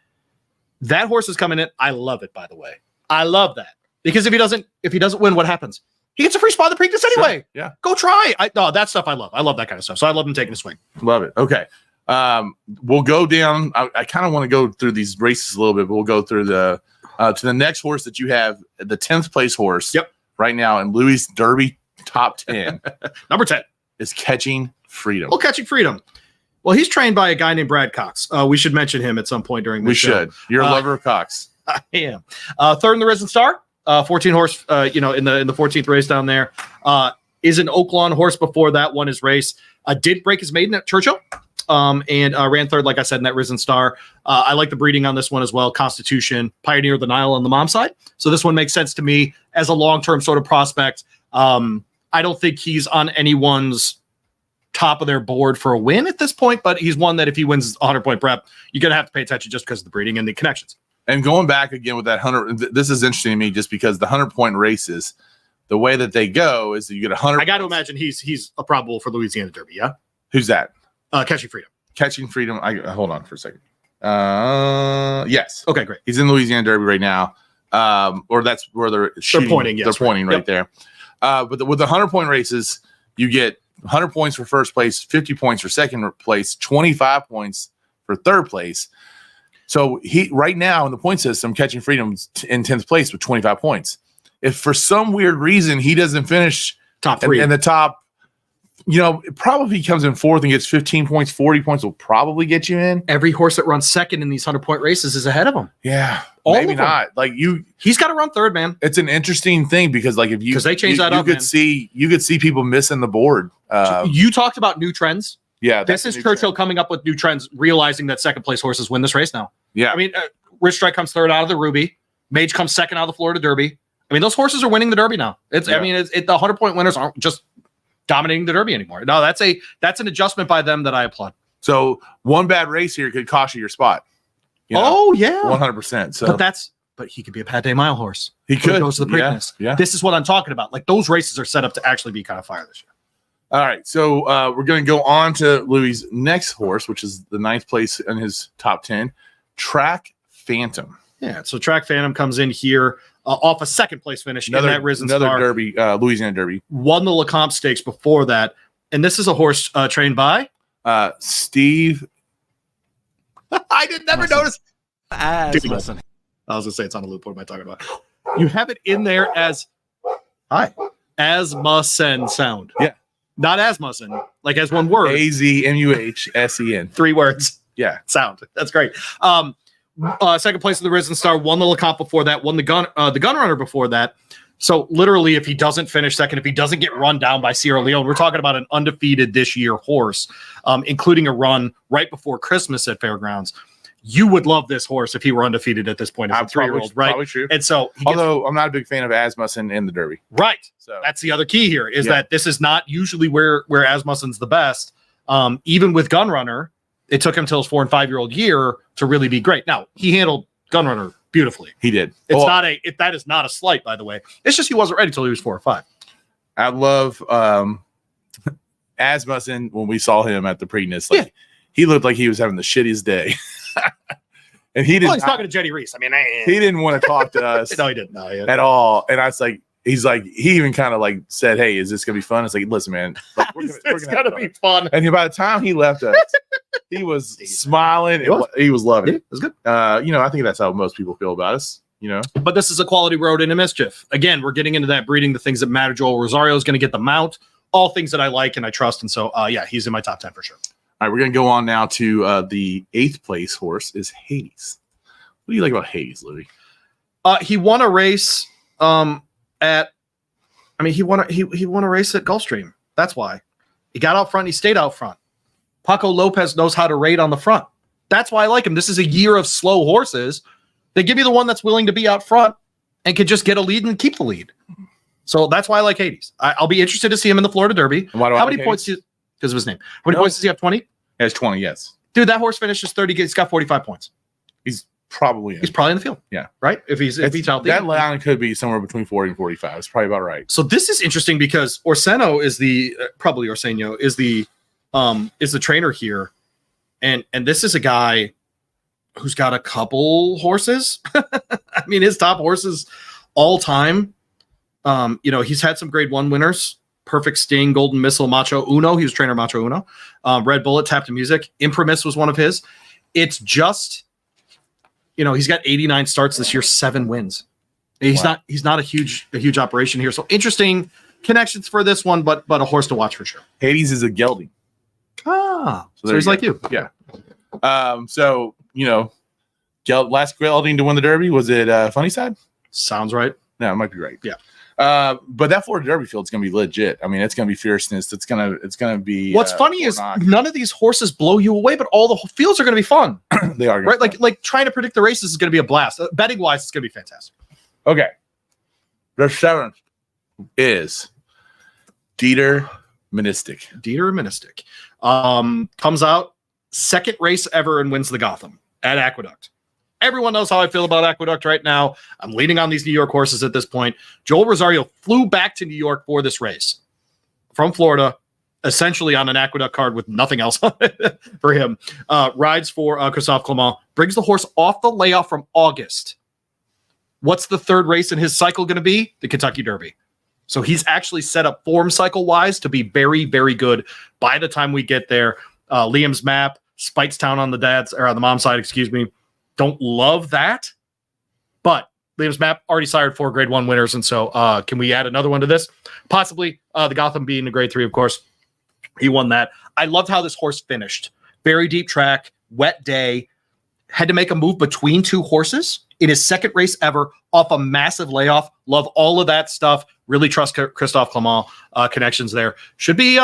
that horse is coming in. I love it, by the way. I love that. Because if he doesn't win, what happens? He gets a free spot in the Preakness anyway. Sure. Yeah. Go try. That stuff I love. I love that kind of stuff. So I love him taking a swing. Love it. Okay. We'll go down. I kind of want to go through these races a little bit, but we'll go through to the next horse that you have, the 10th place horse. Yep. Right now in Louis Derby top 10. Number 10 is Catching Freedom. Oh, Catching Freedom. Well, he's trained by a guy named Brad Cox. We should mention him at some point during this show. We should. You're a lover of Cox. I am. Third in the Risen Star. 14 horse, in the 14th race down there. Is an Oaklawn horse before that won his race. Did break his maiden at Churchill. And ran third, like I said, in that Risen Star. I like the breeding on this one as well. Constitution, Pioneer of the Nile on the mom side. So this one makes sense to me as a long-term sort of prospect. I don't think he's on anyone's top of their board for a win at this point, but he's one that if he wins 100-point prep, you're going to have to pay attention just because of the breeding and the connections. And going back again with that 100, this is interesting to me just because the 100-point races, the way that they go is that you get 100. I got to imagine he's a probable for Louisiana Derby, yeah? Who's that? Catching Freedom. Catching Freedom. Hold on for a second. Yes. Okay, great. He's in Louisiana Derby right now. Or that's where they're pointing. Yes, they're pointing right there. But with the 100-point races, you get 100 points for first place, 50 points for second place, 25 points for third place. So he right now in the point system, Catching Freedom's in 10th place with 25 points. If for some weird reason he doesn't finish top 3 in the top, it probably comes in fourth and gets 15 points, 40 points will probably get you in. Every horse that runs second in these 100-point races is ahead of him. Yeah. Maybe not. He's got to run third, man. It's an interesting thing because because they changed that up, you could see people missing the board. You talked about new trends. Yeah. This is Churchill coming up with new trends, realizing that second place horses win this race now. Yeah. I mean, Rich Strike comes third out of the Ruby. Mage comes second out of the Florida Derby. I mean, those horses are winning the Derby now. The 100-point winners aren't just dominating the Derby anymore. No, that's an adjustment by them that I applaud. So one bad race here could cost you your spot. Oh yeah, 100%. So, but he could be a Pat Day Mile horse. He could. He goes to the Preakness. Yeah. This is what I'm talking about. Like those races are set up to actually be kind of fire this year. All right, so we're going to go on to Louis' next horse, which is the 9th place in his top 10, Track Phantom. Yeah, so Track Phantom comes in here off a second place finish in that Risen Star. Derby, Louisiana Derby. Won the Lecomte Stakes before that. And this is a horse trained by? Steve. I did never notice. Asmussen. I was going to say it's on a loop. What am I talking about? You have it in there as Asmussen sound. Yeah. Not Asmussen, like as one word. Azmuhsen. 3 words. Yeah. Sound. That's great. Second place in the Risen Star, won the Lecomte before that, won the gun runner before that. So literally, if he doesn't finish second, if he doesn't get run down by Sierra Leone, we're talking about an undefeated this year horse, including a run right before Christmas at Fairgrounds. You would love this horse if he were undefeated at this point as a 3-year-old, right? Probably true. And so, although I'm not a big fan of Asmussen in the Derby, right? So that's the other key here is that this is not usually where Asmussen's the best. Even with Gunrunner, it took him till his 4 and 5-year-old year to really be great. Now he handled Gunrunner beautifully. He did. That is not a slight, by the way. It's just he wasn't ready till he was 4 or 5. I love Asmussen when we saw him at the Preakness. He looked like he was having the shittiest day. And he didn't. He's talking to Jenny Reese. I mean, he didn't want to talk to us. No, he didn't. No, at all. And I was like, he's like, he even kind of like said, "Hey, is this gonna be fun?" It's like, listen, man, like, it's gonna be fun. And by the time he left us, he was smiling. He was loving it. It was good. I think that's how most people feel about us. But this is a quality road into mischief. Again, we're getting into that breeding, the things that matter. Joel Rosario is going to get the mount, all things that I like and I trust. And so, he's in my top 10 for sure. All right, we're going to go on now to the 8th place horse is Hades. What do you like about Hades, Louis? He won a race he won a race at Gulfstream. That's why. He got out front. He stayed out front. Paco Lopez knows how to rate on the front. That's why I like him. This is a year of slow horses. They give you the one that's willing to be out front and can just get a lead and keep the lead. So that's why I like Hades. I'll be interested to see him in the Florida Derby. How many points? Because of his name. How many points does he have? 20? He has 20, yes. Dude, that horse finishes 30. He's got 45 points. He's probably in the field. Yeah. Right? If he's out there. That line could be somewhere between 40 and 45. It's probably about right. So this is interesting because Orseno is probably Orseno is the trainer here. And this is a guy who's got a couple horses. I mean, his top horses all time. He's had some grade 1 winners. Perfect Sting, Golden Missile, Macho Uno. He was trainer Macho Uno. Red Bullet, Tap to Music. Imprimis was one of his. It's just, he's got 89 starts this year, 7 wins. He's not a huge operation here. So interesting connections for this one, but a horse to watch for sure. Hades is a gelding. So he's like you. Yeah. Last gelding to win the Derby, was it Funny Side? Sounds right. No, it might be right. Yeah. But that Florida Derby field's gonna be legit. I mean, it's gonna be fierceness. It's gonna be. What's funny is none of these horses blow you away, but all the fields are gonna be fun. They are, right? Like trying to predict the races is gonna be a blast. Betting wise, it's gonna be fantastic. Okay. The 7th is Dieter Ministik. Comes out second race ever and wins the Gotham at Aqueduct. Everyone knows how I feel about Aqueduct right now. I'm leaning on these New York horses at this point. Joel Rosario flew back to New York for this race from Florida, essentially on an Aqueduct card with nothing else on it for him. Rides for Christophe Clement, brings the horse off the layoff from August. What's the third race in his cycle going to be? The Kentucky Derby. So he's actually set up form cycle-wise to be very, very good by the time we get there. Liam's Map, Spitestown on the mom's side, excuse me. Don't love that, but Liam's Map already sired 4 grade 1 winners. And so can we add another one to this? Possibly. The Gotham being a grade 3, of course. He won that. I loved how this horse finished. Very deep track, wet day. Had to make a move between 2 horses in his second race ever off a massive layoff. Love all of that stuff. Really trust Christophe Clement connections there. Should be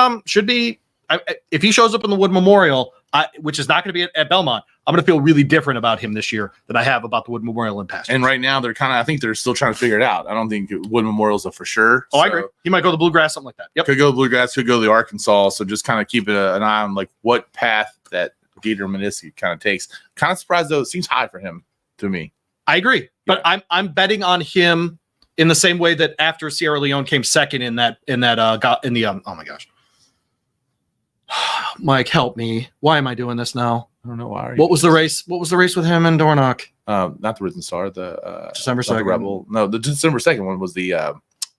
if he shows up in the Wood Memorial, which is not going to be at Belmont, I'm going to feel really different about him this year than I have about the Wood Memorial in past. And right now, I think they're still trying to figure it out. I don't think Wood Memorial's a for sure. Oh, I agree. He might go to Bluegrass, something like that. Yep. Could go to Bluegrass, could go to the Arkansas. So just kind of keep an eye on like what path that Dieter Ministik kind of takes. Kind of surprised though, it seems high for him to me. I agree, but I'm betting on him in the same way that after Sierra Leone came second in the oh my gosh. Mike, help me. Why am I doing this now? I don't know why. What was the race? What was the race with him and Dornock? Not the Risen Star. The December 2nd. The Rebel. No, the December 2nd one was the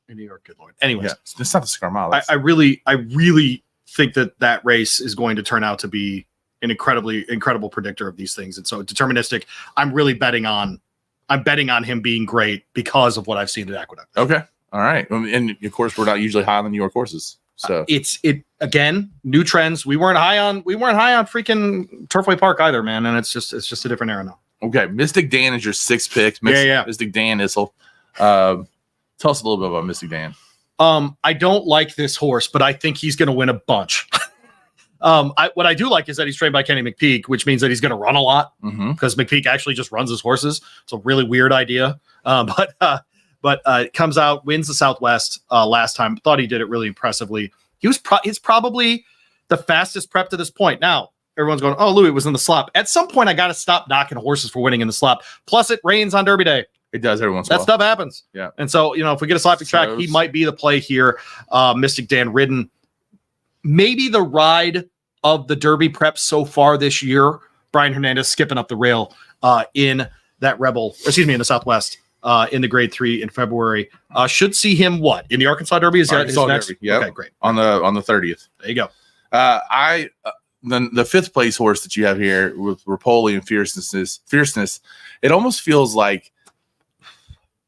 in New York. Good Lord. Anyways, it's not the Scarmala. I really think that race is going to turn out to be an incredible predictor of these things, and so deterministic. I'm betting on him being great because of what I've seen at Aqueduct. Okay, all right, and of course we're not usually high on the New York horses. So it's again new trends. We weren't high on freaking Turfway Park either, man. And it's just a different era now. Okay, Mystic Dan is your 6th pick. Mystic Dan Issel. Tell us a little bit about Mystic Dan. I don't like this horse, but I think he's going to win a bunch. What I do like is that he's trained by Kenny McPeak, which means that he's going to run a lot because McPeak actually just runs his horses. It's a really weird idea, but it comes out, wins the Southwest last time. Thought he did it really impressively. He's probably the fastest prep to this point. Now, everyone's going, oh, Louis was in the slop. At some point, I got to stop knocking horses for winning in the slop. Plus, it rains on Derby Day. It does every once in a while. That stuff happens. Yeah. And so, if we get a sloppy track, he might be the play here. Mystic Dan ridden. Maybe the ride of the Derby prep so far this year, Brian Hernandez skipping up the rail in that in the Southwest in the Grade 3 in February. Should see him in the Arkansas Derby? Is that his next? Yep. Okay, great. On the 30th. There you go. The fifth place horse that you have here with Rapoli and fierceness, it almost feels like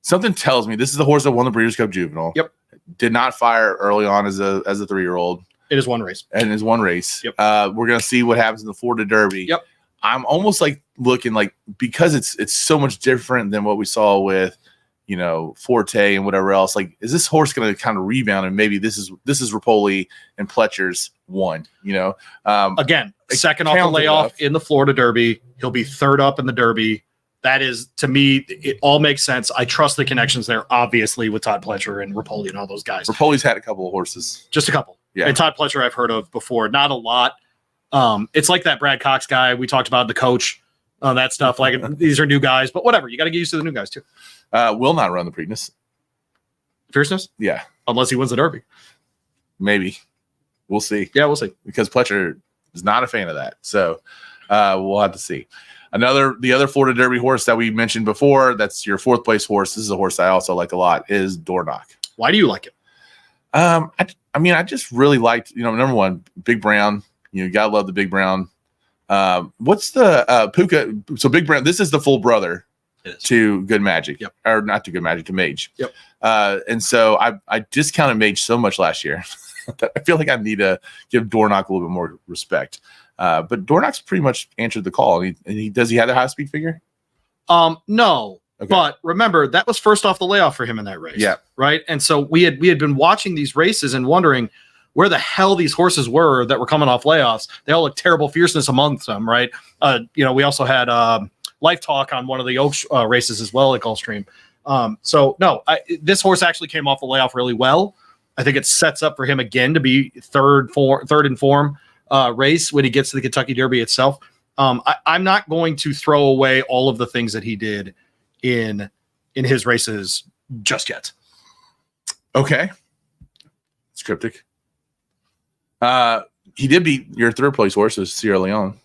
something tells me this is the horse that won the Breeders' Cup Juvenile. Yep. Did not fire early on as a 3-year-old. It is one race. And it's one race. Yep. We're gonna see what happens in the Florida Derby. Yep. I'm almost like looking like, because it's so much different than what we saw with, Forte and whatever else. Like, is this horse going to kind of rebound? And maybe this is Rapoli and Pletcher's one. Again, second off the layoff in the Florida Derby. He'll be third up in the Derby. That is, to me, it all makes sense. I trust the connections there, obviously, with Todd Pletcher and Rapoli and all those guys. Rapoli's had a couple of horses, just a couple. Yeah, and Todd Pletcher I've heard of before, not a lot. It's like that Brad Cox guy we talked about, the coach, that stuff. Like, these are new guys, but whatever. You got to get used to the new guys too. Will not run the Preakness. Fierceness? Yeah. Unless he wins the Derby. Maybe. We'll see. Yeah, we'll see. Because Pletcher is not a fan of that. So we'll have to see. The other Florida Derby horse that we mentioned before, that's your fourth place horse. This is a horse I also like a lot, is Dornoch. Why do you like it? I just really liked, number one, Big Brown. You gotta love the Big Brown. What's the Puka? So Big Brown, this is the full brother to Good Magic. Yep. Or not to Good Magic, to Mage. Yep. And so I discounted Mage so much last year that I feel like I need to give Dornoch a little bit more respect. But Dornoch's pretty much answered the call. Does he have the high speed figure? No. Okay. But remember, that was first off the layoff for him in that race. Yeah. Right. And so we had been watching these races and wondering where the hell these horses were that were coming off layoffs. They all look terrible. Fierceness amongst them, right? We also had Life Talk on one of the Oaks races as well at Gulfstream. This horse actually came off the layoff really well. I think it sets up for him again to be third in form race when he gets to the Kentucky Derby itself. I'm not going to throw away all of the things that he did in his races just yet. Okay. It's cryptic. He did beat your third place horse, Sierra Leone.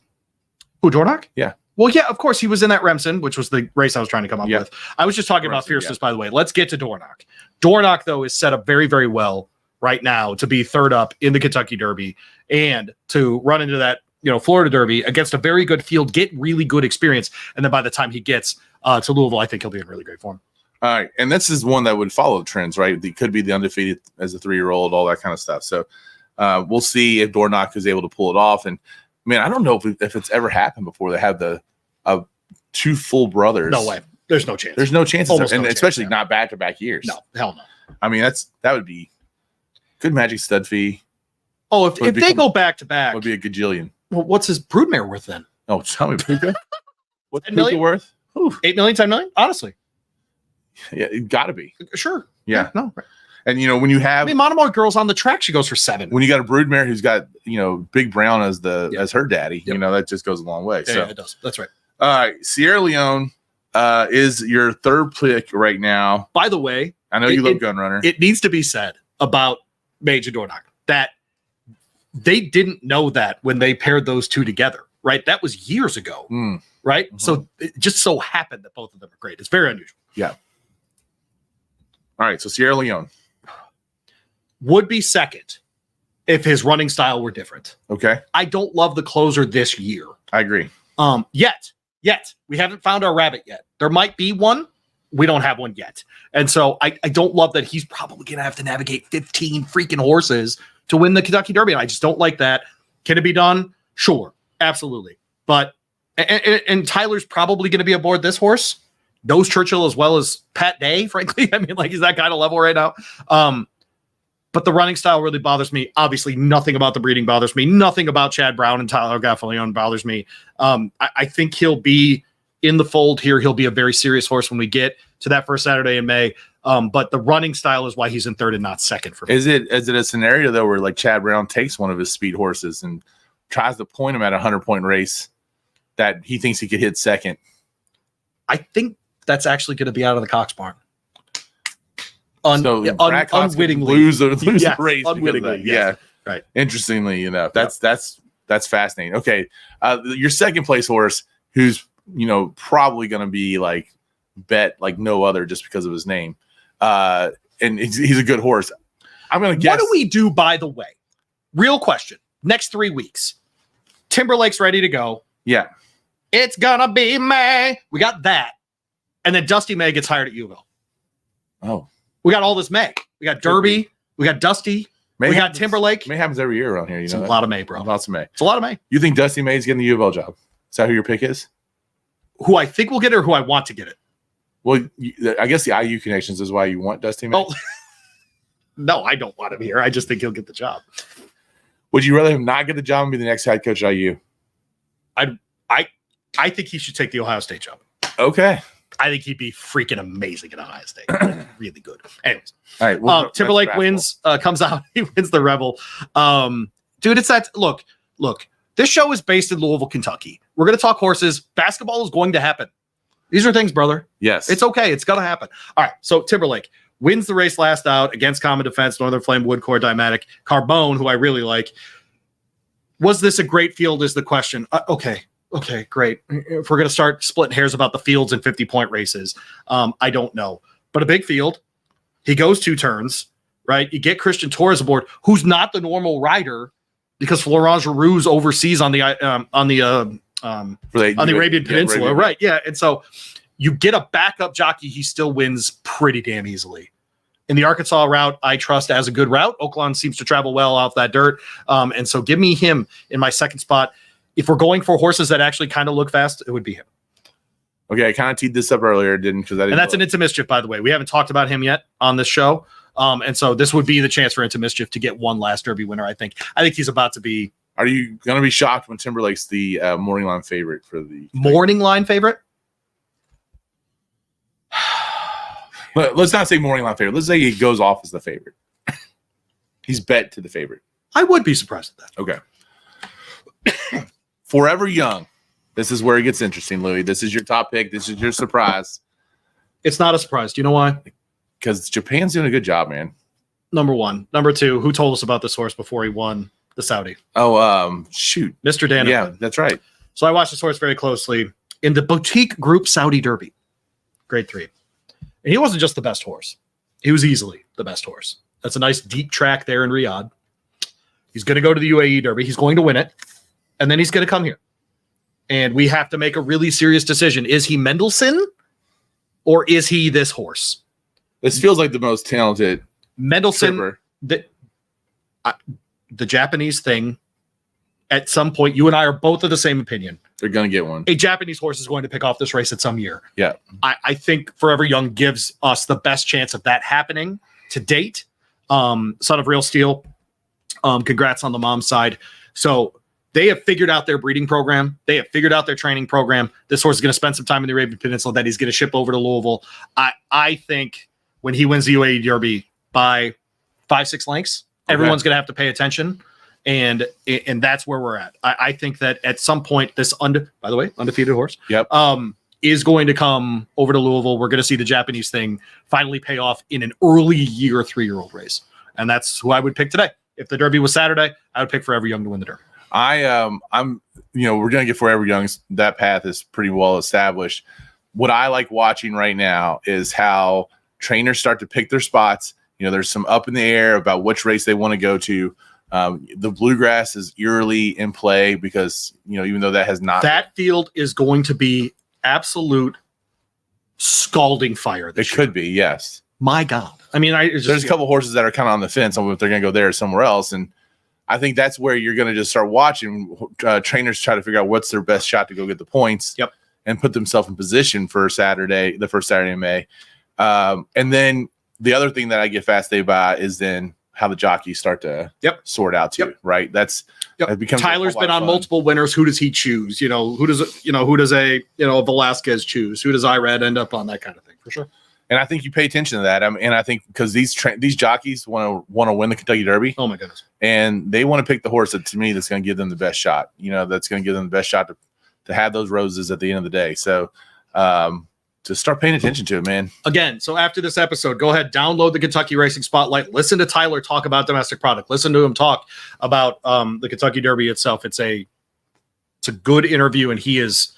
Who, Dornoch? Yeah. Well, yeah, of course he was in that Remsen, which was the race I was trying to come up with. I was just talking about fierceness, by the way. Let's get to Dornoch. Dornoch, though, is set up very, very well right now to be third up in the Kentucky Derby and to run into that, Florida Derby against a very good field, get really good experience. And then by the time he gets to Louisville, I think he'll be in really great form. All right. And this is one that would follow the trends, right? It could be the undefeated as a 3-year-old, all that kind of stuff. So we'll see if Dornoch is able to pull it off. And man, I don't know if it's ever happened before. They have the two full brothers. No way. There's no chance. There's no chance. And especially chance, not back-to-back years. No, hell no. I mean, that would be Good Magic stud fee. Oh, if they go back-to-back. Would be a gajillion. Well, what's his broodmare worth then? Oh, tell me, Puka. What's Puka worth? Ooh. 8 million, 10 million? Honestly. Yeah, it got to be. Sure. Yeah. No. Right. And when you have, Monomark Girl's on the track, she goes for 7. When you got a broodmare who's got Big Brown as her daddy, that just goes a long way. Yeah, it does. That's right. All right, Sierra Leone is your third pick right now. By the way, I know you love Gunrunner. It needs to be said about Mage and Dornoch that they didn't know that when they paired those two together, right? That was years ago, right? Mm-hmm. So it just so happened that both of them are great. It's very unusual. Yeah. All right, so Sierra Leone would be second if his running style were different. Okay. I don't love the closer this year. I agree. Yet. We haven't found our rabbit yet. There might be one. We don't have one yet. And so I don't love that he's probably going to have to navigate 15 freaking horses to win the Kentucky Derby. And I just don't like that. Can it be done? Sure. Absolutely. But, and Tyler's probably going to be aboard this horse. Knows Churchill as well as Pat Day, frankly. I mean, he's that kind of level right now. But the running style really bothers me. Obviously, nothing about the breeding bothers me. Nothing about Chad Brown and Tyler Gaffalione bothers me. I think he'll be in the fold here. He'll be a very serious horse when we get to that first Saturday in May. But the running style is why he's in third and not second for me. Is it a scenario, though, where Chad Brown takes one of his speed horses and tries to point him at a 100-point race that he thinks he could hit second? I think that's actually going to be out of the Cox barn. Unwittingly lose the race. Unwittingly, yeah. Right. Interestingly enough, that's fascinating. Okay, your second place horse, who's probably going to be like bet like no other just because of his name. And he's a good horse. I'm going to guess. What do we do, by the way? Real question. Next 3 weeks. Timberlake's ready to go. Yeah. It's gonna be May. We got that. And then Dusty May gets hired at Uville. Oh. We got all this May. We got Derby. We got Dusty. We got Timberlake. May happens every year around here. It's a lot of May, bro. Lots of May. It's a lot of May. You think Dusty May's getting the U of L job? Is that who your pick is? Who I think will get it or who I want to get it? Well, I guess the IU connections is why you want Dusty May. Oh. No, I don't want him here. I just think he'll get the job. Would you rather him not get the job and be the next head coach at IU? I think he should take the Ohio State job. Okay. I think he'd be freaking amazing at Ohio State. Really good. Anyways. All right. Timberlake wins, comes out. He wins the Rebel. Dude, it's that. Look. This show is based in Louisville, Kentucky. We're going to talk horses. Basketball is going to happen. These are things, brother. Yes. It's okay. It's going to happen. All right. So Timberlake wins the race last out against Common Defense, Northern Flame, Woodcore, Dymatic, Carbone, who I really like. Was this a great field is the question. Okay, great. If we're going to start splitting hairs about the fields and 50-point races, I don't know. But a big field. He goes 2 turns, right? You get Christian Torres aboard, who's not the normal rider because Florent Giroux's overseas on the Arabian Peninsula, Arabian. right? Yeah, and so you get a backup jockey, he still wins pretty damn easily. In the Arkansas route, I trust as a good route. Oakland seems to travel well off that dirt. And so give me him in my second spot. If we're going for horses that actually kind of look fast, it would be him. Okay, I kind of teed this up earlier, didn't? And that's an Into Mischief, by the way. We haven't talked about him yet on this show. And so this would be the chance for Into Mischief to get one last Derby winner, I think. I think he's about to be. Are you going to be shocked when Timberlake's the morning line favorite for the morning line favorite? Let's not say morning line favorite. Let's say he goes off as the favorite. He's bet to the favorite. I would be surprised at that. Okay. Forever Young. This is where it gets interesting, Louis. This is your top pick. This is your surprise. It's not a surprise. Do you know why? Because Japan's doing a good job, man. Number one. Number two, who told us about this horse before he won the Saudi? Oh, shoot. Mr. Dana. Yeah, that's right. So I watched this horse very closely in the Boutique Group Saudi Derby, grade 3. And he wasn't just the best horse. He was easily the best horse. That's a nice deep track there in Riyadh. He's going to go to the UAE Derby. He's going to win it. And then he's going to come here. And we have to make a really serious decision. Is he Mendelssohn or is he this horse? This feels like the most talented Mendelssohn. The Japanese thing, at some point, you and I are both of the same opinion. They're going to get one. A Japanese horse is going to pick off this race at some year. Yeah. I think Forever Young gives us the best chance of that happening to date. Son of Real Steel. Congrats on the mom's side. So they have figured out their breeding program. They have figured out their training program. This horse is going to spend some time in the Arabian Peninsula that he's going to ship over to Louisville. I think when he wins the UAE Derby by 5-6 lengths, everyone's going to have to pay attention. And that's where we're at. I think that at some point, this by the way, undefeated horse, is going to come over to Louisville. We're going to see the Japanese thing finally pay off in an early year 3-year-old race. And that's who I would pick today. If the Derby was Saturday, I would pick Forever Young to win the Derby. I'm we're going to get Forever Young. That path is pretty well established. What I like watching right now is how trainers start to pick their spots. There's some up in the air about which race they want to go to. The Bluegrass is eerily in play because, even though that has not. That field is going to be absolute scalding fire. It could be, yes. My God. I mean, there's a couple horses that are kind of on the fence on if they're going to go there or somewhere else. And I think that's where you're going to just start watching trainers try to figure out what's their best shot to go get the points. Yep. And put themselves in position for Saturday, the first Saturday in May. And then the other thing that I get fascinated by is then how the jockeys start to sort out too, right? That's it becomes Tyler's been on multiple winners. Who does he choose? Who does a Velasquez choose? Who does Irad end up on? That kind of thing, for sure. And I think you pay attention to that. And I think because these jockeys want to win the Kentucky Derby. Oh my goodness! And they want to pick the horse that, to me, that's going to give them the best shot. That's going to give them the best shot to have those roses at the end of the day. So to start paying attention to it, man. Again, so after this episode, go ahead, download the Kentucky Racing Spotlight. Listen to Tyler talk about domestic product. Listen to him talk about the Kentucky Derby itself. It's a good interview, and he is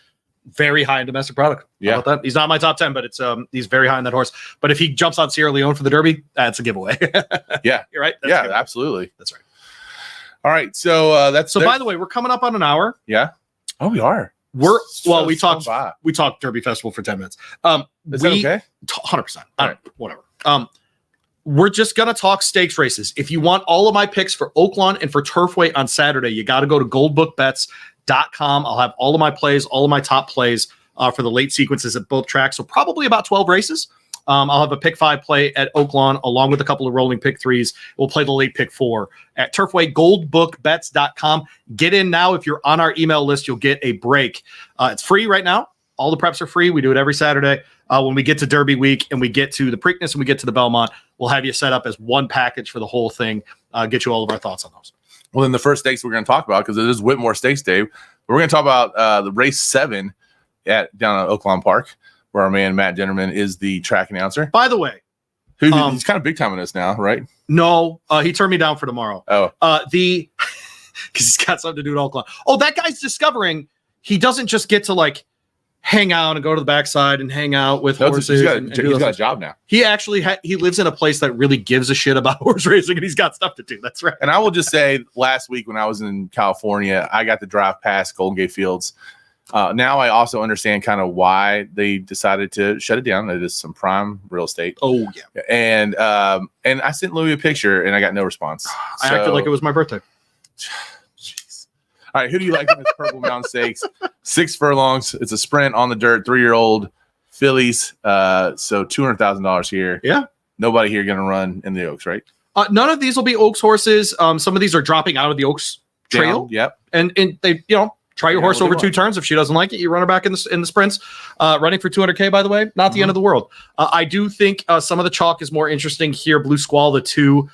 very high in domestic product. Yeah. How about that? He's not my top 10, but it's he's very high on that horse. But if he jumps on Sierra Leone for the Derby, that's a giveaway. Yeah. You're right. That's Yeah, absolutely. That's right. All right. So by the way, we're coming up on an hour. Yeah. Oh, we are. We talked Derby Festival for 10 minutes. Is that okay? 100%. All right. Whatever. We're just going to talk stakes races. If you want all of my picks for Oaklawn and for Turfway on Saturday, you got to go to goldbookbets.com. I'll have all of my plays, all of my top plays for the late sequences at both tracks. So probably about 12 races. I'll have a pick 5 play at Oaklawn along with a couple of rolling pick 3s. We'll play the late pick 4 at Turfway, goldbookbets.com. Get in now. If you're on our email list, you'll get a break. It's free right now. All the preps are free. We do it every Saturday. When we get to Derby week and we get to the Preakness and we get to the Belmont, we'll have you set up as one package for the whole thing. Get you all of our thoughts on those. Well, then the first stakes we're going to talk about, because it is Whitmore Stakes Day, we're going to talk about the race 7 down at Oaklawn Park, where our man Matt Jennerman is the track announcer. By the way, he's kind of big time in this now, right? No, he turned me down for tomorrow. Oh, because he's got something to do at Oaklawn. Oh, that guy's discovering he doesn't just get to like hang out and go to the backside and hang out with horses. He's got a job now. He actually he lives in a place that really gives a shit about horse racing, and he's got stuff to do. That's right. And I will just say, last week when I was in California, I got to drive past Golden Gate Fields. Now I also understand kind of why they decided to shut it down. It is some prime real estate. Oh yeah. And I sent Louis a picture and I got no response. I acted like it was my birthday. Jeez. All right, who do you like in this Purple Mountain Stakes? 6 furlongs. It's a sprint on the dirt. 3-year-old fillies. So $200,000 here. Yeah. Nobody here going to run in the Oaks, right? None of these will be Oaks horses. Some of these are dropping out of the Oaks trail. Down, yep. And they try your horse over 2 turns. If she doesn't like it, you run her back in the sprints. Running for $200K, by the way, not the end of the world. I do think some of the chalk is more interesting here. Blue Squall, the 2.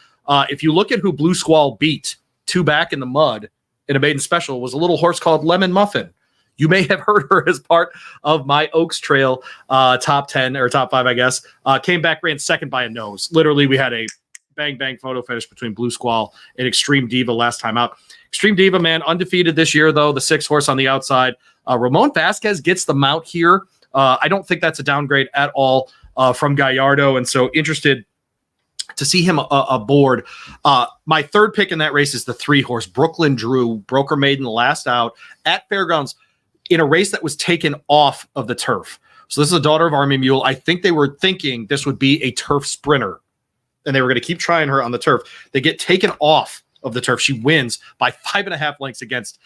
If you look at who Blue Squall beat 2 back in the mud in a maiden special, was a little horse called Lemon Muffin. You may have heard her as part of my Oaks Trail top 10 or top 5, I guess. Came back, ran second by a nose. Literally, we had a bang photo finish between Blue Squall and Extreme Diva last time out. Extreme Diva, man, undefeated this year, though. The 6 horse on the outside. Ramon Vasquez gets the mount here. I don't think that's a downgrade at all from Gallardo, and so interested to see him aboard. My third pick in that race is the 3 horse, Brooklyn Drew, broker maiden last out at Fairgrounds in a race that was taken off of the turf. So this is a daughter of Army Mule. I think they were thinking this would be a turf sprinter, and they were going to keep trying her on the turf. They get taken off of the turf. She wins by 5.5 lengths against,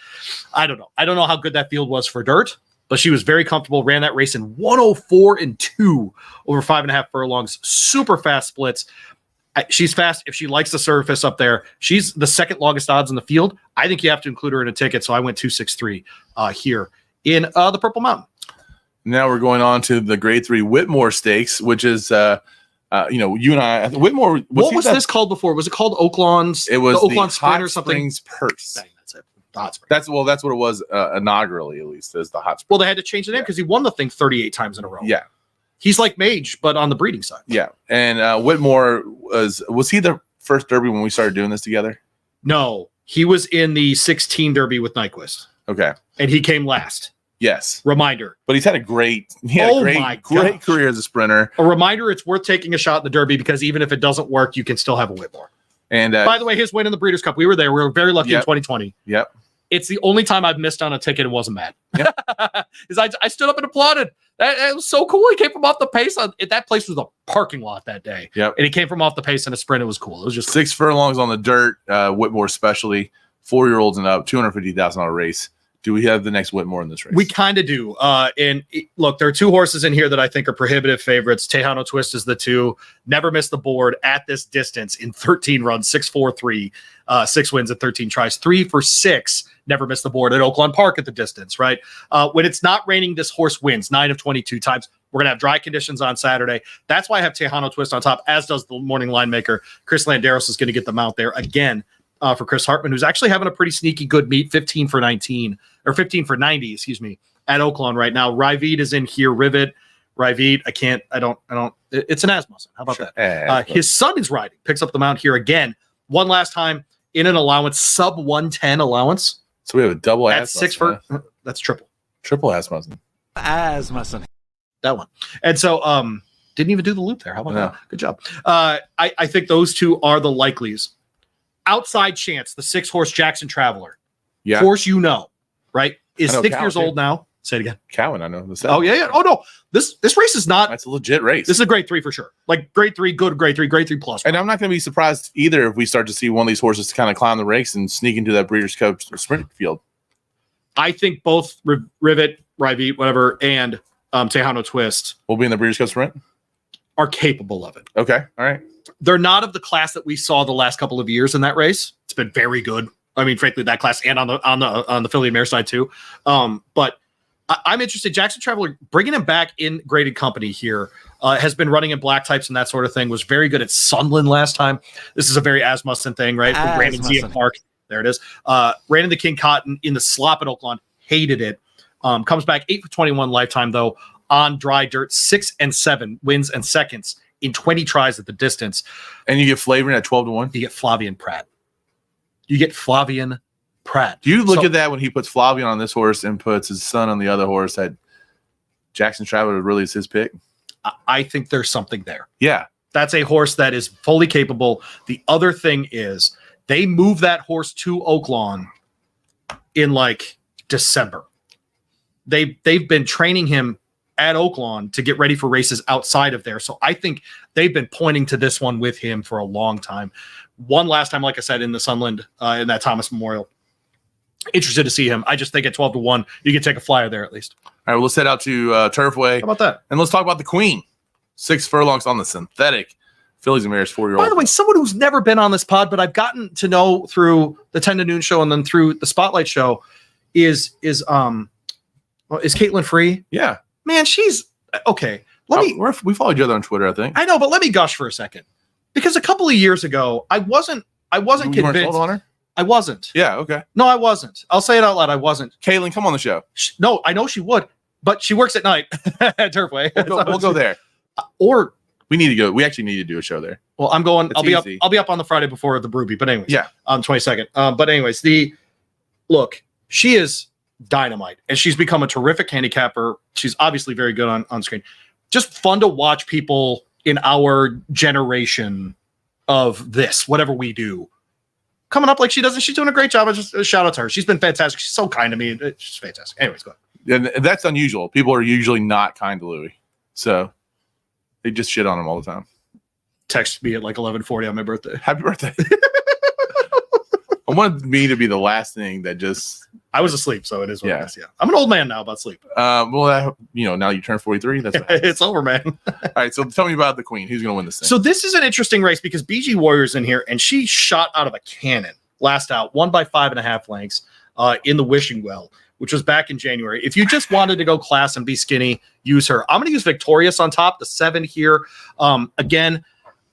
I don't know how good that field was for dirt, but she was very comfortable, ran that race in 104-2 over 5.5 furlongs, super fast splits. She's fast. If she likes the surface up there, she's the second longest odds in the field. I think you have to include her in a ticket. So I went 263 here in the Purple Mountain. Now we're going on to the Grade 3 Whitmore Stakes, which is, you and I, Whitmore. What was this called before? Was it called Oaklawn's? It was the Oaklawn Sprint or something. Springs Purse. Dang, that's it. The Hot Springs. That's what it was inaugurally, at least, as the Hot Springs. Well, they had to change the name because he won the thing 38 times in a row. Yeah. He's like Mage, but on the breeding side. Yeah. And Whitmore was he the first Derby when we started doing this together? No, he was in the 16 Derby with Nyquist. Okay. And he came last. Yes. Reminder. But he's had a great career as a sprinter. A reminder, it's worth taking a shot in the Derby because even if it doesn't work, you can still have a Whitmore. And by the way, his win in the Breeders' Cup, we were there. We were very lucky in 2020. Yep. It's the only time I've missed on a ticket and wasn't mad. Yep. I stood up and applauded. It was so cool. He came from off the pace. That place was a parking lot that day. Yep. And he came from off the pace in a sprint. It was cool. It was just 6 furlongs on the dirt. Whitmore specialty, 4-year-olds and up, $250,000 race. Do we have the next Whitmore in this race? We kind of do. Look, there are 2 horses in here that I think are prohibitive favorites. Tejano Twist is the 2. Never missed the board at this distance in 13 runs, 6-4-3, 6 wins at 13 tries, 3 for 6. Never missed the board at Oaklawn Park at the distance, right? When it's not raining, this horse wins 9 of 22 times. We're going to have dry conditions on Saturday. That's why I have Tejano Twist on top, as does the morning line maker. Chris Landeros is going to get the mount there again. For Chris Hartman, who's actually having a pretty sneaky good meet, 15 for 90, at Oaklawn right now. Ryveed is in here. Rivet, Ryveed. It's an Asmussen. How about that? His son is riding, picks up the mount here again. One last time in an allowance, sub 110 allowance. So we have a double That's Asmussen. That's triple. Triple Asmussen. as my son. That one. And so, didn't even do the loop there. How about that? Good job. I think those two are the likelies. Outside chance, the 6-horse Jackson Traveler. Yeah. Horse, right? Is 6 years old now. Say it again. Cowan, I know. Oh, yeah. Oh, no. This race is not. That's a legit race. This is a grade 3 for sure. Like grade 3, good, grade 3 plus. And I'm not going to be surprised either if we start to see one of these horses kind of climb the ranks and sneak into that Breeders' Cup sprint field. I think both Rivet, Rybeat, whatever, and Tejano Twist will be in the Breeders' Cup sprint. Are capable of it. Okay. All right. They're not of the class that we saw the last couple of years in that race. It's been very good. I mean, frankly, that class and on the filly and mare side too. But I'm interested. Jackson Traveler, bringing him back in graded company here, has been running in black types and that sort of thing. Was very good at Sunland last time. This is a very Asmussen thing, right? Brandon Zia Park. There it is. Ran into King Cotton in the slop at Oaklawn. Hated it. Comes back 8 for 21 lifetime though on dry dirt. 6 and 7 wins and seconds in 20 tries at the distance. And you get Flavian at 12-1. You get Flavian Pratt. Do you look at that when he puts Flavian on this horse and puts his son on the other horse that Jackson Traveler really is his pick? I think there's something there. Yeah. That's a horse that is fully capable. The other thing is they move that horse to Oaklawn in like December. They've been training him at Oaklawn to get ready for races outside of there. So I think they've been pointing to this one with him for a long time. One last time, like I said, in the Sunland, in that Thomas Memorial. Interested to see him. I just think at 12-1, you can take a flyer there at least. All right, well, let's head out to Turfway. How about that? And let's talk about the Queen. 6 furlongs on the synthetic. Fillies and Mares 4-year-old. By the way, someone who's never been on this pod, but I've gotten to know through the 10 to noon show and then through the Spotlight show is Caitlin Free. Yeah. Man, she's okay. We follow each other on Twitter, I think. I know, but let me gush for a second. Because a couple of years ago, I wasn't convinced. On her? I wasn't. Yeah, okay. No, I wasn't. I'll say it out loud. I wasn't. Caitlin, come on the show. No, I know she would, but she works at night at Turfway. We'll go there. Or we need to go. We actually need to do a show there. Well, I'm going. I'll be up on the Friday before the Brewbie. But anyways, yeah, on 22nd. But anyways, look, she is dynamite, and she's become a terrific handicapper. She's obviously very good on screen. Just fun to watch people in our generation of this, whatever we do, coming up like she does. She's doing a great job. Just a shout out to her. She's been fantastic. She's so kind to me. She's fantastic. Anyways, go ahead. And that's unusual. People are usually not kind to Louis, so they just shit on him all the time. Text me at like 11:40 on my birthday. Happy birthday. I wanted me to be the last thing that just. I was asleep, so it is what it is. Yeah, I'm an old man now about sleep. Well, now you turn 43. That's it's over, man. All right, so tell me about the Queen. Who's going to win this thing? So this is an interesting race because BG Warrior's in here, and she shot out of a cannon last out, won by 5.5 lengths in the Wishing Well, which was back in January. If you just wanted to go class and be skinny, use her. I'm going to use Victorious on top, the 7 here. Again,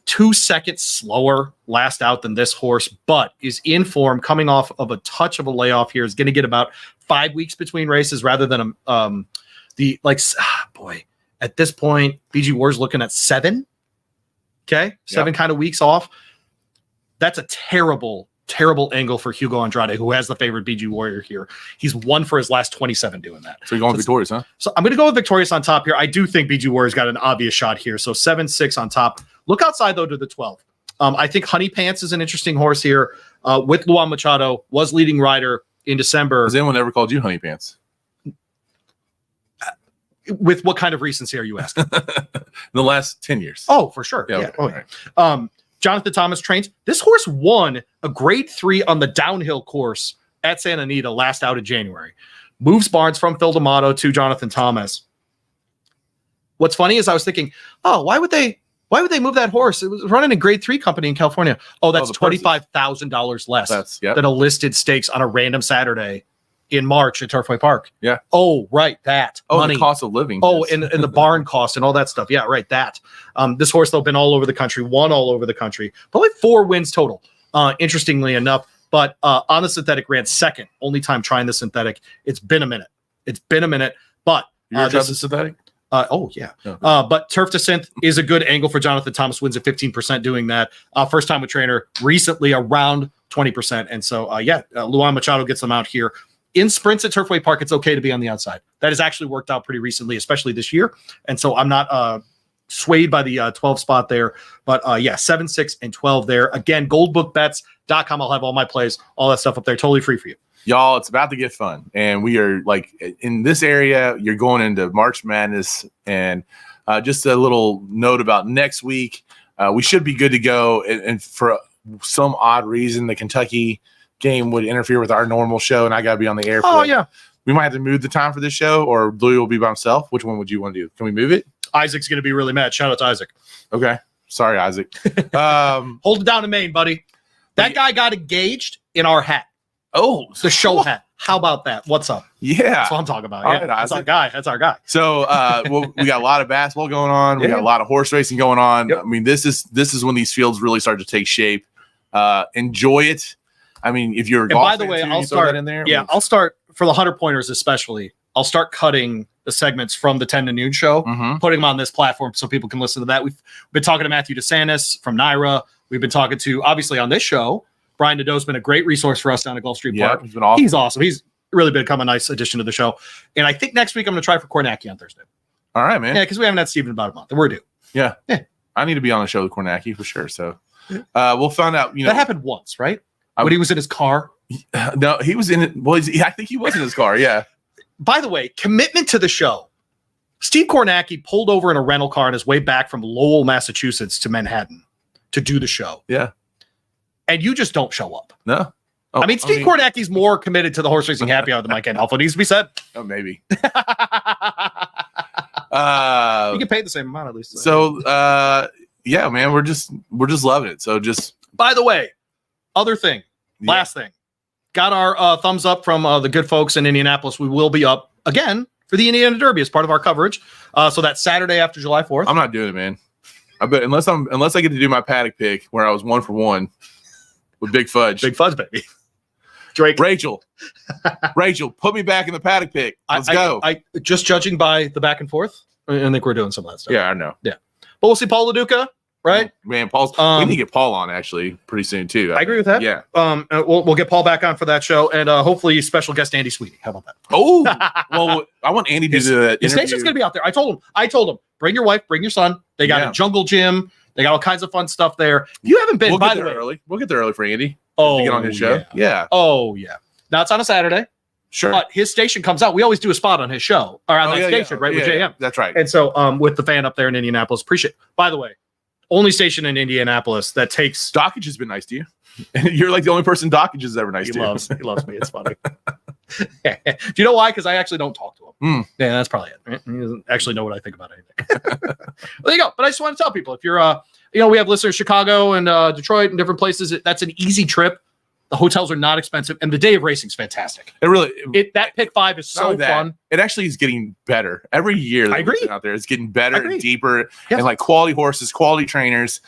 2 seconds slower last out than this horse, but is in form, coming off of a touch of a layoff here. Is going to get about 5 weeks between races rather than at this point, BG War's looking at 7. Okay, 7 kind of weeks off. That's a terrible angle for Hugo Andrade, who has the favorite BG Warrior here. He's won for his last 27 doing that. So you're going Victorious, huh? So I'm going to go with Victorious on top here. I do think BG Warrior's got an obvious shot here. So 7-6 on top. Look outside, though, to the 12. I think Honey Pants is an interesting horse here. With Luan Machado, was leading rider in December. Has anyone ever called you Honey Pants? With what kind of recency are you asking? The last 10 years. Oh, for sure. Yeah. Okay. Oh, yeah. Right. Jonathan Thomas trains. This horse won a grade 3 on the downhill course at Santa Anita last out in January. Moves Barnes from Phil D'Amato to Jonathan Thomas. What's funny is I was thinking, why would they move that horse? It was running in grade 3 company in California. Oh, that's $25,000 less than a listed stakes on a random Saturday in March at Turfway Park. Yeah. Oh, right. That. Money. The cost of living. Oh, and the barn cost and all that stuff. Yeah, right. That. This horse, though, been all over the country, won all over the country. Probably 4 wins total, interestingly enough. But on the synthetic, ran second. Only time trying the synthetic. It's been a minute. But this is synthetic? Yeah. But Turf to Synth is a good angle for Jonathan Thomas. Wins at 15% doing that. First time with trainer, recently around 20%. And so, Luan Machado gets them out here in sprints at Turfway Park, it's okay to be on the outside. That has actually worked out pretty recently, especially this year. And so I'm not swayed by the 12 spot there. But 7, 6, and 12 there. Again, goldbookbets.com. I'll have all my plays, all that stuff up there, totally free for you. Y'all, it's about to get fun. And we are like in this area, you're going into March Madness. And just a little note about next week. We should be good to go. And for some odd reason, the Kentucky game would interfere with our normal show, and I got to be on the air. Oh, yeah. We might have to move the time for this show, or Louis will be by himself. Which one would you want to do? Can we move it? Isaac's going to be really mad. Shout out to Isaac. Okay. Sorry, Isaac. Hold it down in Maine, buddy. That guy got engaged in our hat. Oh, the show hat. How about that? What's up? Yeah. That's what I'm talking about. All yeah. right, That's our guy. That's our guy. So we got a lot of basketball going on. We got a lot of horse racing going on. Yep. I mean, this is when these fields really start to take shape. Enjoy it. I mean, if you're a golf by the way, I'll start in there. Yeah, I'll start for the 100-pointers especially. I'll start cutting the segments from the 10 to noon show, putting them on this platform so people can listen to that. We've been talking to Matthew DeSantis from NYRA. We've been talking to, obviously, on this show, Brian Nadeau's been a great resource for us down at Gulf Street Park. He's been awesome. He's awesome. He's really become a nice addition to the show. And I think next week I'm going to try for Kornacki on Thursday. All right, man. Yeah, because we haven't had Steven in about a month. And we're due. Yeah. I need to be on the show with Kornacki for sure. So we'll find out. You know, that happened once, right? When he was in his car? No, he was in it. Well, I think he was in his car. Yeah. By the way, commitment to the show. Steve Kornacki pulled over in a rental car on his way back from Lowell, Massachusetts to Manhattan to do the show. Yeah. And you just don't show up. No. I mean, Steve Kornacki's more committed to the horse racing happy hour than Mike and Alpha. It needs to be said. Oh, maybe. You get paid the same amount at least. So, yeah, man, we're just loving it. So just. By the way, other thing, last thing, got our thumbs up from the good folks in Indianapolis. We will be up again for the Indiana Derby as part of our coverage. So that's Saturday after July 4th. I'm not doing it, man. I bet unless I get to do my paddock pick where I was 1 for 1 with Big Fudge. Big Fudge, baby. Drake. Rachel, put me back in the paddock pick. Let's go. I just judging by the back and forth, I think we're doing some of that stuff. Yeah, I know. Yeah, but we'll see Paul LaDuca, right? Man, Paul's. We need to get Paul on actually pretty soon too. I agree with that. Yeah. We'll get Paul back on for that show, and hopefully special guest Andy Sweetie. How about that? Oh, well, I want Andy to do that. His station's gonna be out there. I told him, bring your wife, bring your son. They got a jungle gym. They got all kinds of fun stuff there. If you haven't been, by the way, early. We'll get there early for Andy. Oh, to get on his show. Yeah. Oh yeah. Now it's on a Saturday. Sure. But his station comes out. We always do a spot on his show or on that station, right? With JM. That's right. And so with the fan up there in Indianapolis, appreciate. By the way, only station in Indianapolis that takes Dockage has been nice to you. You're like the only person Dockage is ever nice to. He loves me. It's funny. Do you know why? Because I actually don't talk to him. Yeah, that's probably it. Right? He doesn't actually know what I think about anything. Well, there you go. But I just want to tell people, if you're we have listeners in Chicago and Detroit and different places, that's an easy trip. The hotels are not expensive, and the day of racing is fantastic. It really that pick 5 is so fun. It actually is getting better every year. That I agree. Out there, it's getting better and deeper, and like quality horses, quality trainers.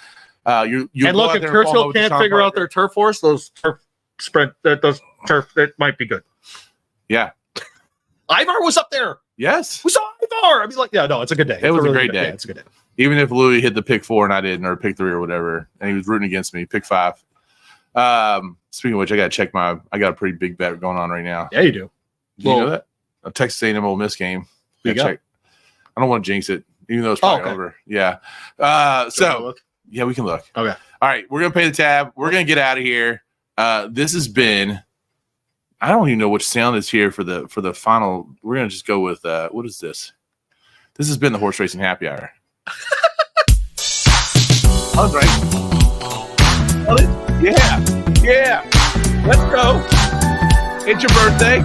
You and look, if Churchill can't figure out their turf horse, those turf that might be good. Yeah, Ivar was up there. Yes, we saw Ivar. I mean, like, yeah, no, it's a good day. It was a great day. Yeah, it's a good day. Even if Louis hit the pick 4 and I didn't, or pick 3 or whatever, and he was rooting against me, pick 5. Speaking of which, I got to check I got a pretty big bet going on right now. Yeah, you do. Do you know that? A Texas A&M Ole Miss game. Check. I don't want to jinx it, even though it's probably over. Yeah. Yeah, we can look. Okay. All right. We're going to pay the tab. We're going to get out of here. This has been, I don't even know which sound is here for the final. We're going to just go with, what is this? This has been the Horse Racing Happy Hour. I was right. Yeah. Let's go. It's your birthday.